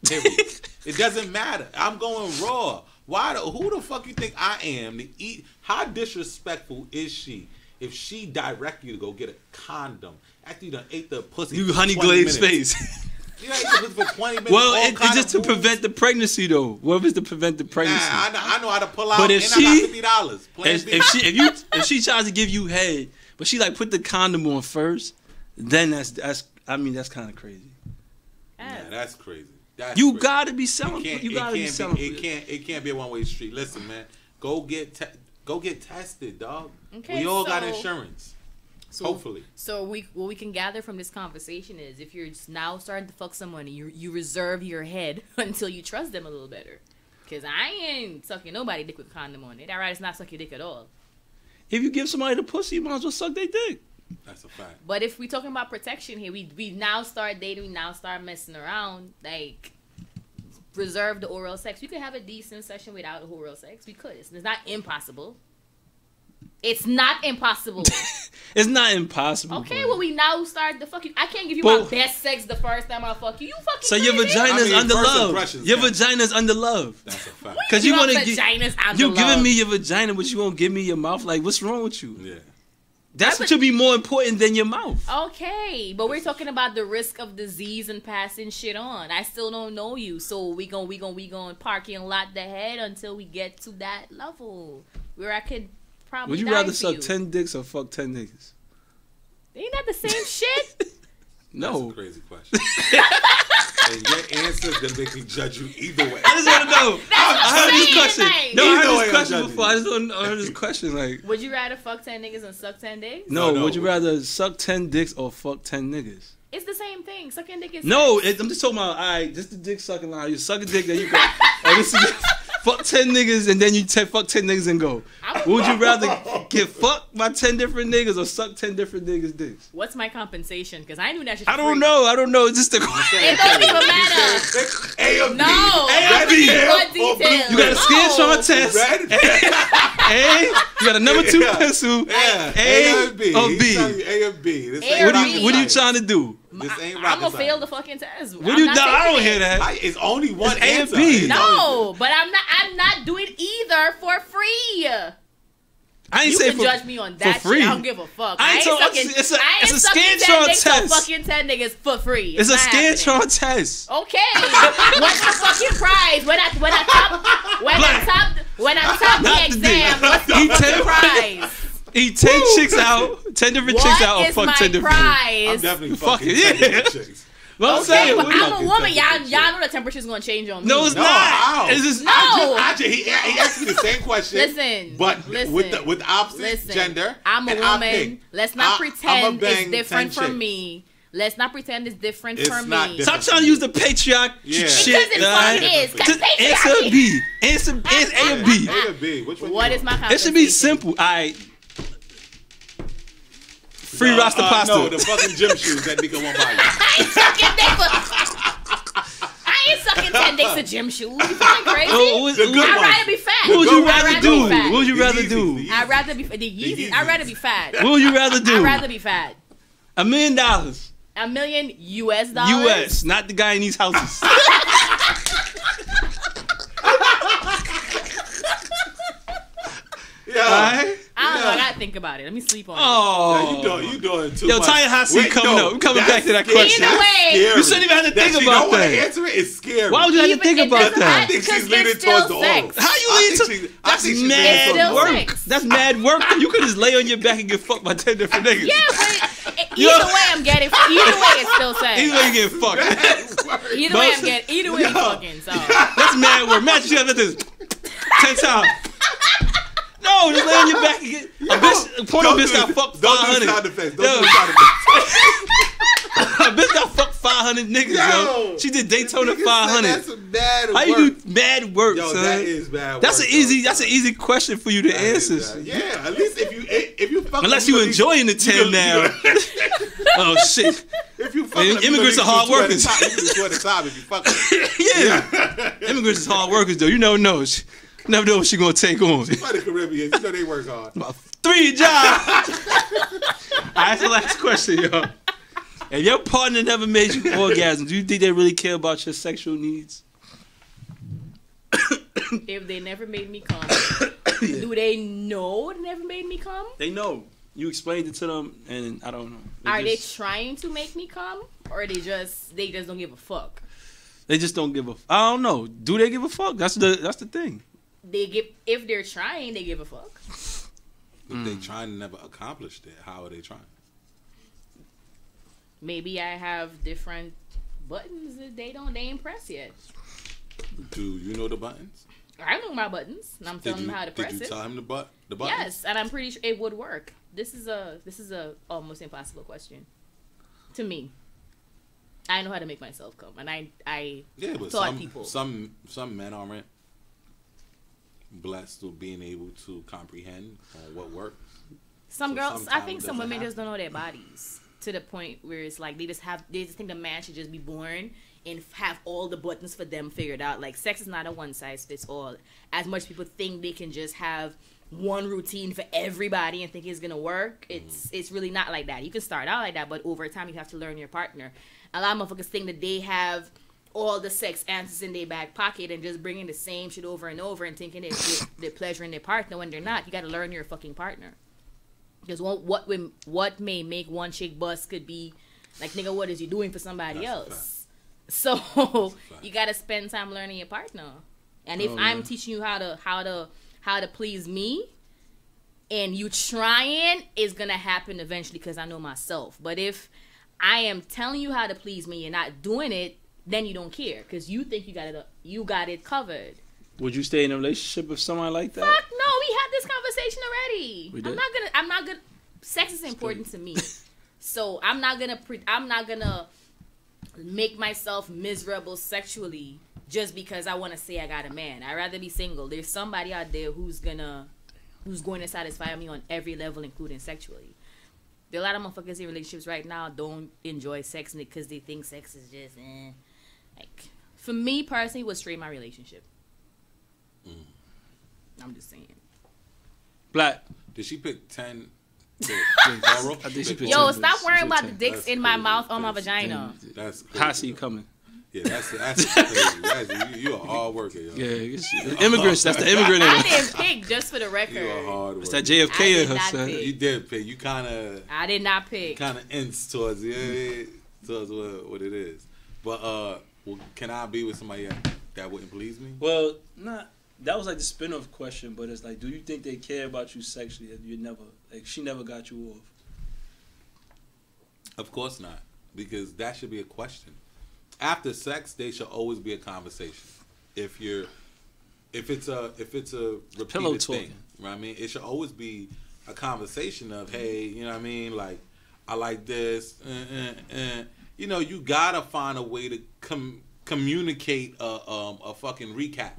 Speaker 3: Period. It doesn't matter. I'm going raw. Who the fuck you think I am to eat? How disrespectful is she if she direct you to go get a condom after you done ate the pussy?
Speaker 2: You honey glazed face.
Speaker 3: You ate the pussy for 20 minutes.
Speaker 2: Well, it's just to prevent the pregnancy, though. What was to prevent the pregnancy?
Speaker 3: Nah, I know how to pull out.
Speaker 2: But if
Speaker 3: and I got $50.
Speaker 2: if she tries to give you head, but she like put the condom on first, then that's kind of crazy.
Speaker 3: Yeah, that's crazy.
Speaker 2: You gotta be selling.
Speaker 3: It can't be a one-way street. Listen, man, go get tested, dog.
Speaker 4: Okay,
Speaker 3: we all got insurance.
Speaker 4: So,
Speaker 3: hopefully.
Speaker 4: So what we can gather from this conversation is if you're now starting to fuck someone, you reserve your head until you trust them a little better. Because I ain't sucking nobody dick with a condom on it. I'd rather not suck your dick at all.
Speaker 2: If you give somebody the pussy, you might as well suck their dick.
Speaker 3: That's a fact.
Speaker 4: But if we're talking about protection here, we now start dating, we now start messing around, like, reserve the oral sex. We could have a decent session without oral sex. We could. It's not impossible. It's not impossible.
Speaker 2: It's not impossible.
Speaker 4: Okay, well, we now start the fucking... I can't give you my best sex the first time I fuck you. You fucking
Speaker 2: so your vagina's under love. Your vagina's under love.
Speaker 3: That's a fact.
Speaker 2: Because you want to
Speaker 4: you
Speaker 2: giving me your vagina, but you won't give me your mouth. Like, what's wrong with you?
Speaker 3: Yeah.
Speaker 2: That's what should be more important than your mouth.
Speaker 4: Okay, but we're talking about the risk of disease and passing shit on. I still don't know you, so we gon' parking lot the head until we get to that level where I could probably.
Speaker 2: Would you rather suck 10 dicks or fuck 10 niggas?
Speaker 4: Ain't that the same shit?
Speaker 3: That's
Speaker 2: No.
Speaker 3: a crazy question. And your answer is gonna make me judge you either way.
Speaker 2: I just want to know. I heard this question.
Speaker 4: Like,
Speaker 2: No, I heard this question before. I just heard this question. Like,
Speaker 4: would you rather fuck 10 niggas and suck 10 dicks?
Speaker 2: No. Would you rather suck 10 dicks or fuck 10 niggas?
Speaker 4: It's the same thing. Sucking dick is
Speaker 2: no. I'm just talking about. Alright, just the dick sucking line. You suck a dick, then you go. This is fuck 10 niggas and then you fuck 10 niggas and go. Would you rather get fucked by 10 different niggas or suck 10 different niggas' dicks?
Speaker 4: What's my compensation? Because I knew that shit.
Speaker 2: I don't know. It's just a question.
Speaker 4: It don't even matter.
Speaker 3: A or B.
Speaker 4: No.
Speaker 3: A or B.
Speaker 4: Details.
Speaker 2: You got a scantron test. A. You got a number 2 pencil.
Speaker 3: Yeah.
Speaker 2: A or B.
Speaker 3: A or B.
Speaker 2: What are you trying to do?
Speaker 4: I'm gonna fail the fucking test.
Speaker 2: What do you? No, I don't hear that.
Speaker 3: It's only one answer.
Speaker 2: A and B.
Speaker 4: No, but I'm not doing either for free.
Speaker 2: I ain't
Speaker 4: you
Speaker 2: say
Speaker 4: can judge me on that
Speaker 2: free.
Speaker 4: shit. I don't give a fuck.
Speaker 2: I ain't sucking. It's a scantron test.
Speaker 4: Fucking 10 niggas for free.
Speaker 2: It's a scantron test.
Speaker 4: Okay. What's the fucking prize? When I top the exam, what's the fucking prize?
Speaker 2: Eat 10 chicks out, 10 different chicks out, or fuck 10 different
Speaker 3: chicks. I'm definitely fucking 10 different chicks.
Speaker 2: Well, I'm saying,
Speaker 4: but I'm a woman. Y'all know the temperature's gonna change on me.
Speaker 2: No, it's not.
Speaker 3: It's
Speaker 2: just
Speaker 3: he asked me the same question.
Speaker 4: Listen,
Speaker 3: with opposite gender.
Speaker 4: I'm a woman. Let's not pretend it's different from me. Let's not pretend it's different from me.
Speaker 2: Stop trying to use the patriarch shit.
Speaker 4: Because it is.
Speaker 2: Answer B. Answer A or B.
Speaker 3: A or B. Which one?
Speaker 4: What is my compensation?
Speaker 2: It should be simple. Free roster pasta.
Speaker 3: No, the fucking gym shoes that nigga won't buy you.
Speaker 4: I ain't sucking 10 dicks for gym shoes. You feeling crazy? I'd rather be fat.
Speaker 2: What would you rather do? What would you rather do?
Speaker 4: I'd rather be the Yeezys. I'd rather be fat.
Speaker 2: What would you rather do?
Speaker 4: I'd rather be fat.
Speaker 2: $1 million.
Speaker 4: $1 million US dollars.
Speaker 2: US, not the guy in these houses.
Speaker 3: Yeah.
Speaker 4: I don't know. think about it. Let me sleep on it.
Speaker 2: Oh,
Speaker 3: you doing too
Speaker 2: much.
Speaker 3: Yo,
Speaker 2: Tanya hot seat coming up. I'm coming back to that question.
Speaker 4: Either way,
Speaker 2: you shouldn't even have to think about that.
Speaker 3: Answer it is scary.
Speaker 2: Why would you have to think about that?
Speaker 3: I think she's leaning towards the oral.
Speaker 2: How you leaning to? That's mad work. That's mad work. You could just lay on your back and get fucked by 10 different niggas.
Speaker 4: Yeah, but either way, I'm getting. Either way, it's still sex.
Speaker 2: Either way, you getting fucked.
Speaker 4: Either way, I'm getting. Either way, we fucking. So
Speaker 2: that's mad work. Imagine you have this 10 times. No, just lay on your back and get a bitch. Porno bitch got fucked 500.
Speaker 3: Don't do sound effects. Don't do sound effects.
Speaker 2: A bitch got fucked 500 niggas, yo. She did Daytona 500.
Speaker 3: That's mad work.
Speaker 2: How you do mad work,
Speaker 3: yo,
Speaker 2: son?
Speaker 3: That is bad work.
Speaker 2: That's an easy question for you to answer.
Speaker 3: Yeah, at least if you fuck.
Speaker 2: Unless you enjoying the 10 now. Oh shit.
Speaker 3: If you fuck,
Speaker 2: immigrants are hard workers.
Speaker 3: You can do at the time if you fuck.
Speaker 2: Yeah. Immigrants is hard workers though. You never know. Never know what she gonna take on.
Speaker 3: By the Caribbean, you know they work hard.
Speaker 2: 3 jobs. Alright, that's the last question, yo. If your partner never made you orgasm, do you think they really care about your sexual needs?
Speaker 4: If they never made me come, do they know they never made me come?
Speaker 2: They know. You explained it to them, and I don't know.
Speaker 4: Are they trying to make me come, or they just don't give a fuck?
Speaker 2: They just don't give a. I don't know. Do they give a fuck? That's the thing.
Speaker 4: If they're trying, they give a fuck.
Speaker 3: If they trying and never accomplished it, how are they trying?
Speaker 4: Maybe I have different buttons that they ain't pressed yet. Do you know the buttons? I know my buttons, and I'm telling him how to press it.
Speaker 3: Did you tell him the buttons?
Speaker 4: Yes, and I'm pretty sure it would work. This is a almost impossible question to me. I know how to make myself come, and I taught people. Some
Speaker 3: men aren't blessed with being able to comprehend on what works.
Speaker 4: Some girls, I think some women just don't know their bodies to the point where it's like they just think the man should just be born and have all the buttons for them figured out. Like, sex is not a one size fits all. As much people think they can just have one routine for everybody and think it's gonna work, it's really not like that. You can start out like that, but over time you have to learn your partner. A lot of motherfuckers think that they have all the sex answers in their back pocket and just bringing the same shit over and over and thinking they're pleasuring their partner when they're not. You got to learn your fucking partner. Because what may make one chick bust could be like, nigga, what is you doing for somebody else? So you got to spend time learning your partner. And if I'm teaching you how to please me, and you trying, it's gonna happen eventually because I know myself. But if I am telling you how to please me, you're not doing it, then you don't care because you think you got it covered. Would you stay in a relationship with someone like that? Fuck no, we had this conversation already. We did? I'm not gonna. Sex is important to me, so I'm not gonna make myself miserable sexually just because I want to say I got a man. I'd rather be single. There's somebody out there who's going to satisfy me on every level, including sexually. There are a lot of motherfuckers in relationships right now don't enjoy sex because they think sex is just Like, for me personally, it was straight my relationship. I'm just saying. Black. Did she pick 10? I think she picked 10. Stop worrying about the dicks in my mouth on my vagina. That's crazy. How see coming? Yeah, that's crazy. You a hard worker, yo. Yeah, immigrants. That's the immigrant. I didn't pick, just for the record. You a hard worker. It's that JFK in her, son. You did pick. You kind of. I did not pick. Kind of inch towards what it is. But can I be with somebody that wouldn't please me? Well, not. That was like the spin-off question, but it's like, do you think they care about you sexually? That she never got you off? Of course not, because that should be a question. After sex, there should always be a conversation. If it's a repeated thing, right? I mean, it should always be a conversation of, hey, you know what I mean? Like, I like this, You know, you gotta find a way to communicate a fucking recap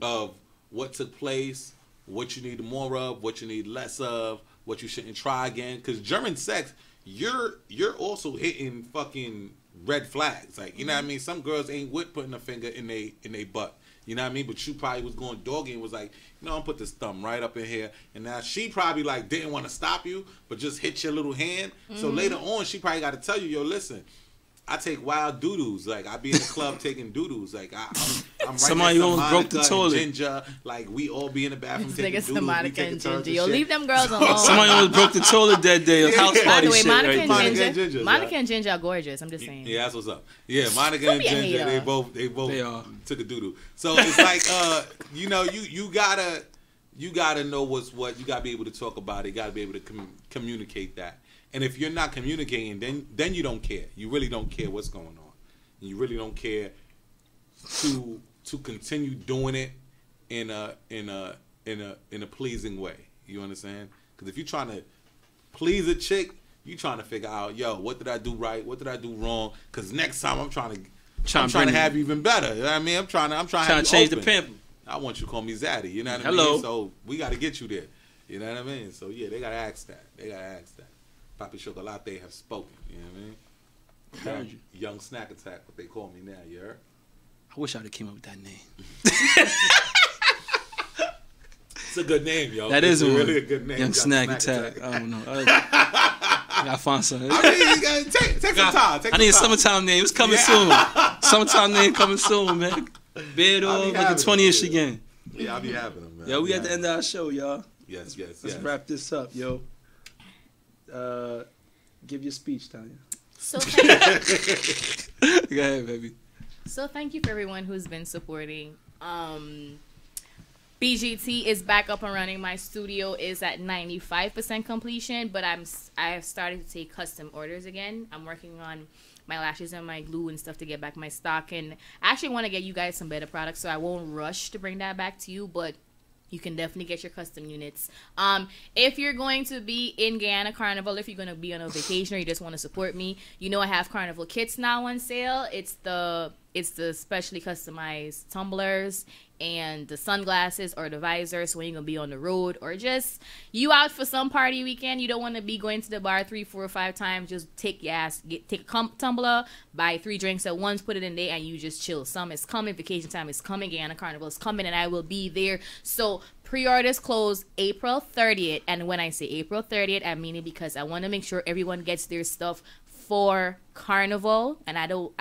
Speaker 4: of what took place, what you need more of, what you need less of, what you shouldn't try again. Because during sex, you're also hitting fucking red flags. Like, you know what I mean? Some girls ain't with putting a finger in they butt. You know what I mean? But you probably was going doggy and was like, you know, I'm put this thumb right up in here. And now she probably like didn't want to stop you, but just hit your little hand. So later on, she probably got to tell you, yo, listen,
Speaker 3: I take wild doo-doos. Like, I be in the club taking doo-doos. Like, I'm right
Speaker 2: somebody
Speaker 3: next to
Speaker 2: almost broke the
Speaker 3: Monica
Speaker 2: toilet.
Speaker 3: and Ginger. Like, we all be in the bathroom taking
Speaker 4: Niggas
Speaker 3: doo-doos.
Speaker 4: Monica and Ginger. Yo, leave them girls alone.
Speaker 2: Somebody almost broke the toilet that day. It was house
Speaker 4: By
Speaker 2: party
Speaker 4: the way,
Speaker 2: shit
Speaker 4: Monica
Speaker 2: right
Speaker 4: and
Speaker 2: there.
Speaker 4: Ginger. Monica and Ginger are gorgeous. I'm just saying.
Speaker 3: Yeah, that's what's up. Yeah, Monica and Ginger, they both took a doo-doo. So it's like, you know, you gotta know what's what. You gotta be able to talk about it. You gotta be able to communicate that. And if you're not communicating, then you don't care. You really don't care what's going on. And you really don't care to continue doing it in a pleasing way. You understand? Because if you're trying to please a chick, you trying to figure out, yo, what did I do right? What did I do wrong? Because next time I'm trying to have you even better. You know what I mean? I'm trying to have you
Speaker 2: change
Speaker 3: open.
Speaker 2: the pimp.
Speaker 3: I want you to call me Zaddy. You know what I
Speaker 2: Hello.
Speaker 3: mean? So we got to get you there. You know what I mean? So yeah, they got to ask that. Papi Chocolate have spoken. You know what I mean? Young Snack Attack, what they call me now. You heard?
Speaker 2: I wish I'd have came up with that name.
Speaker 3: It's a good name, yo.
Speaker 2: It's
Speaker 3: really a good name.
Speaker 2: Young Snack Attack. I don't know. I gotta find something.
Speaker 3: I mean, you gotta take some time.
Speaker 2: I need a summertime name. It's coming soon. Summertime name coming soon, man. Beard off, looking 20-ish again.
Speaker 3: Yeah, I'll be having them, man.
Speaker 2: Yo, we at the end of our show, y'all.
Speaker 3: Yes.
Speaker 2: Let's wrap this up, yo. Give your speech, Tanya.
Speaker 4: So
Speaker 2: Go ahead, baby.
Speaker 4: So thank you for everyone who's been supporting. BGT is back up and running. My studio is at 95% completion, but I have started to take custom orders again. I'm working on my lashes and my glue and stuff to get back my stock, and I actually want to get you guys some better products, so I won't rush to bring that back to you, but you can definitely get your custom units. If you're going to be in Guyana Carnival, if you're going to be on a vacation or you just want to support me, you know I have Carnival kits now on sale. It's the specially customized tumblers and the sunglasses or the visors when you're going to be on the road, or just you out for some party weekend. You don't want to be going to the bar 3, 4, or 5 times. Just take your ass, take a tumbler, buy 3 drinks at once, put it in there, and you just chill. Summer is coming, vacation time is coming, Guyana Carnival is coming, and I will be there. So pre-orders close April 30th, and when I say April 30th, I mean it because I want to make sure everyone gets their stuff for Carnival, and I don't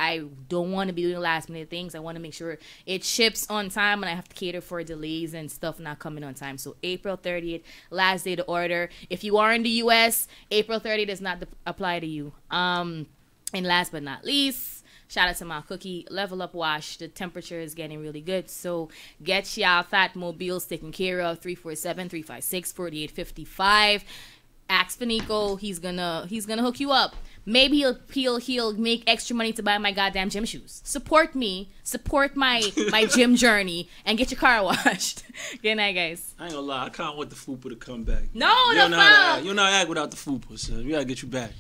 Speaker 4: want to be doing last minute things. I want to make sure it ships on time, and I have to cater for delays and stuff not coming on time. So April 30th, last day to order. If you are in the US, April 30th does not apply to you. And last but not least, shout out to my cookie, Level Up Wash. The temperature is getting really good, so get y'all fat mobiles taken care of. 347-356-4855. Ask for Nico. He's gonna hook you up. Maybe he'll make extra money to buy my goddamn gym shoes. Support me. Support my gym journey and get your car washed. Good night, guys.
Speaker 2: I ain't gonna lie. I can't wait the fupa to come back.
Speaker 4: No,
Speaker 2: you don't know how to act without the fupa, so we gotta get you back.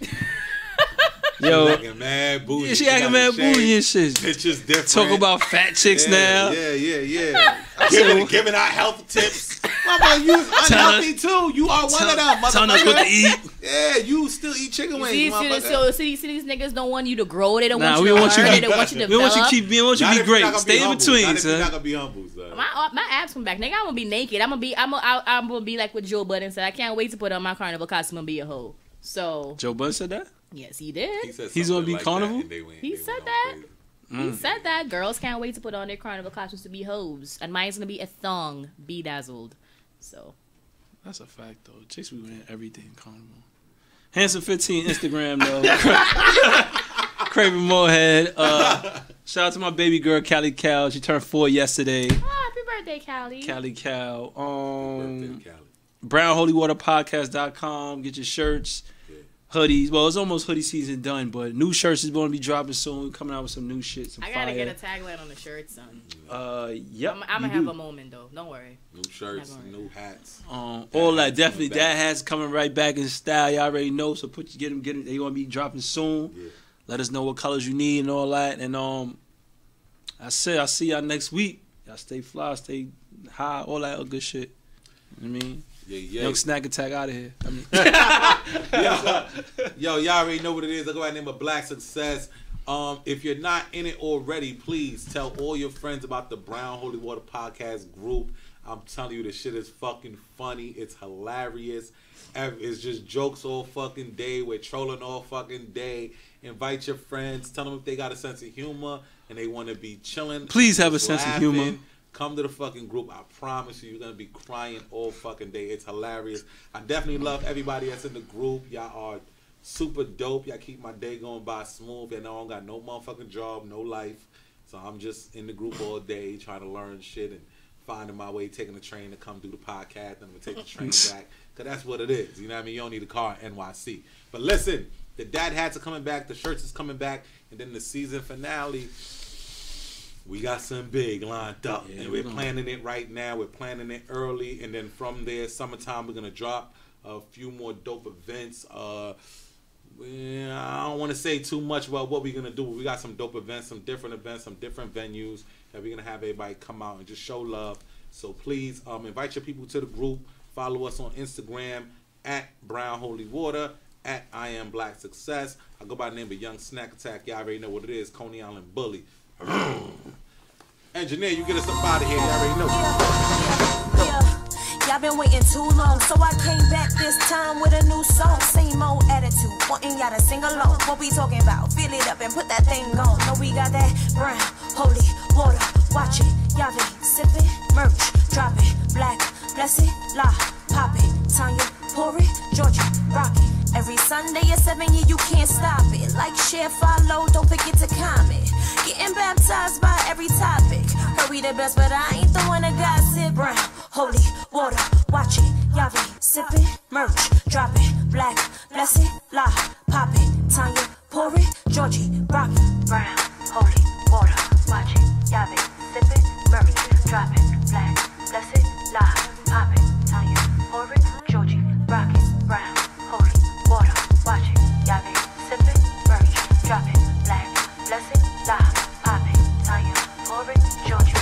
Speaker 2: Yo,
Speaker 3: she acting mad bougie.
Speaker 2: Yeah, she acting mad bougie and shit.
Speaker 3: It's just different.
Speaker 2: Talk about fat chicks now.
Speaker 3: Yeah. Giving out health tips. Mama, you unhealthy too. You are one of them, motherfucker.
Speaker 2: Telling us what to eat.
Speaker 3: Yeah, you still eat chicken wings, motherfucker.
Speaker 4: So these niggas don't want you to grow. They don't want you to
Speaker 2: learn.
Speaker 4: They don't want you to develop.
Speaker 2: We want you to keep being. We want you to be great. Stay in between, son.
Speaker 3: You're not gonna be humble, son.
Speaker 4: My abs come back, nigga. I'm gonna be naked. I'm gonna be like what Joe Budden said. I can't wait to put on my carnival costume and be a hoe. So
Speaker 2: Joe Budden said that.
Speaker 4: Yes, he did.
Speaker 2: He's gonna be carnival.
Speaker 4: He said that. He said that girls can't wait to put on their carnival costumes to be hoes, and mine's gonna be a thong, bedazzled. So
Speaker 2: that's a fact, though. Chicks be wearing everything carnival. Handsome 15 Instagram though. Craven Moorhead. Shout out to my baby girl Callie Cal. She turned 4 yesterday.
Speaker 4: Oh, happy birthday, Callie.
Speaker 2: Callie Cal.
Speaker 3: Happy birthday, Callie.
Speaker 2: BrownHolyWaterPodcast.com. Get your shirts. Hoodies. Well, it's almost hoodie season done, but new shirts is going to be dropping soon. We're coming out with some new shit.
Speaker 4: I gotta get a tagline on the shirt, son.
Speaker 2: Yep.
Speaker 4: I'm gonna have a moment though. Don't worry.
Speaker 3: New shirts, new hats.
Speaker 2: All that definitely. That hat's coming right back in style. Y'all already know. So get them. They going to be dropping soon. Yeah. Let us know what colors you need and all that. And I'll see y'all next week. Y'all stay fly, stay high, all that good shit. You know what I mean?
Speaker 3: Yeah.
Speaker 2: Young Snack Attack out of here.
Speaker 3: Yo, y'all already know what it is. I go by the name of Black Success. If you're not in it already, please tell all your friends about the Brown Holy Water Podcast group. I'm telling you, the shit is fucking funny. It's hilarious. It's just jokes all fucking day. We're trolling all fucking day. Invite your friends. Tell them if they got a sense of humor and they want to be chilling.
Speaker 2: Please have a sense of humor.
Speaker 3: Come to the fucking group. I promise you, you're going to be crying all fucking day. It's hilarious. I definitely love everybody that's in the group. Y'all are super dope. Y'all keep my day going by smooth. You know, I don't got no motherfucking job, no life. So I'm just in the group all day trying to learn shit and finding my way, taking the train to come do the podcast. And I'm going to take the train back. Because that's what it is. You know what I mean? You don't need a car in NYC. But listen, the dad hats are coming back. The shirts is coming back. And then the season finale, we got some big lined up. Yeah, and we're planning it right now. We're planning it early. And then from there, summertime, we're going to drop a few more dope events. I don't want to say too much about what we're going to do. We got some dope events, some different venues that we're going to have everybody come out and just show love. So please invite your people to the group. Follow us on Instagram at Brown Holy Water, at I Am Black Success. I go by the name of Young Snack Attack. Y'all already know what it is. Coney Island Bully. Engineer, you get us up out of here. Y'all already know.
Speaker 1: Y'all been waiting too long, so I came back this time with a new song. Same old attitude, wanting y'all to sing along. What we talking about? Fill it up and put that thing on. Know we got that brown, holy water. Watch it, y'all be sipping, merch, drop it, black, blessed, la, pop it, Tanya, pour it, Georgia, rock it. Every Sunday at 7, yeah, you can't stop it. Like, share, follow, don't forget to comment. Getting baptized by every topic. Heard we the best, but I ain't the one that gossip. Brown, holy water, watch it. Y'all be sipping, merch, drop it. Black, blessed, la, pop it. Tanya, pour it, Georgie, rock it. Brown, holy water, watch it. Y'all be sipping, merch, drop it. Black, blessed, la, pop it. Tanya, pour it, Georgie, rock it. Brown, holy water, watch it. Y'all be sipping, merch, drop it. Black, blessed, la, pop it. Tanya, pour it, Georgia.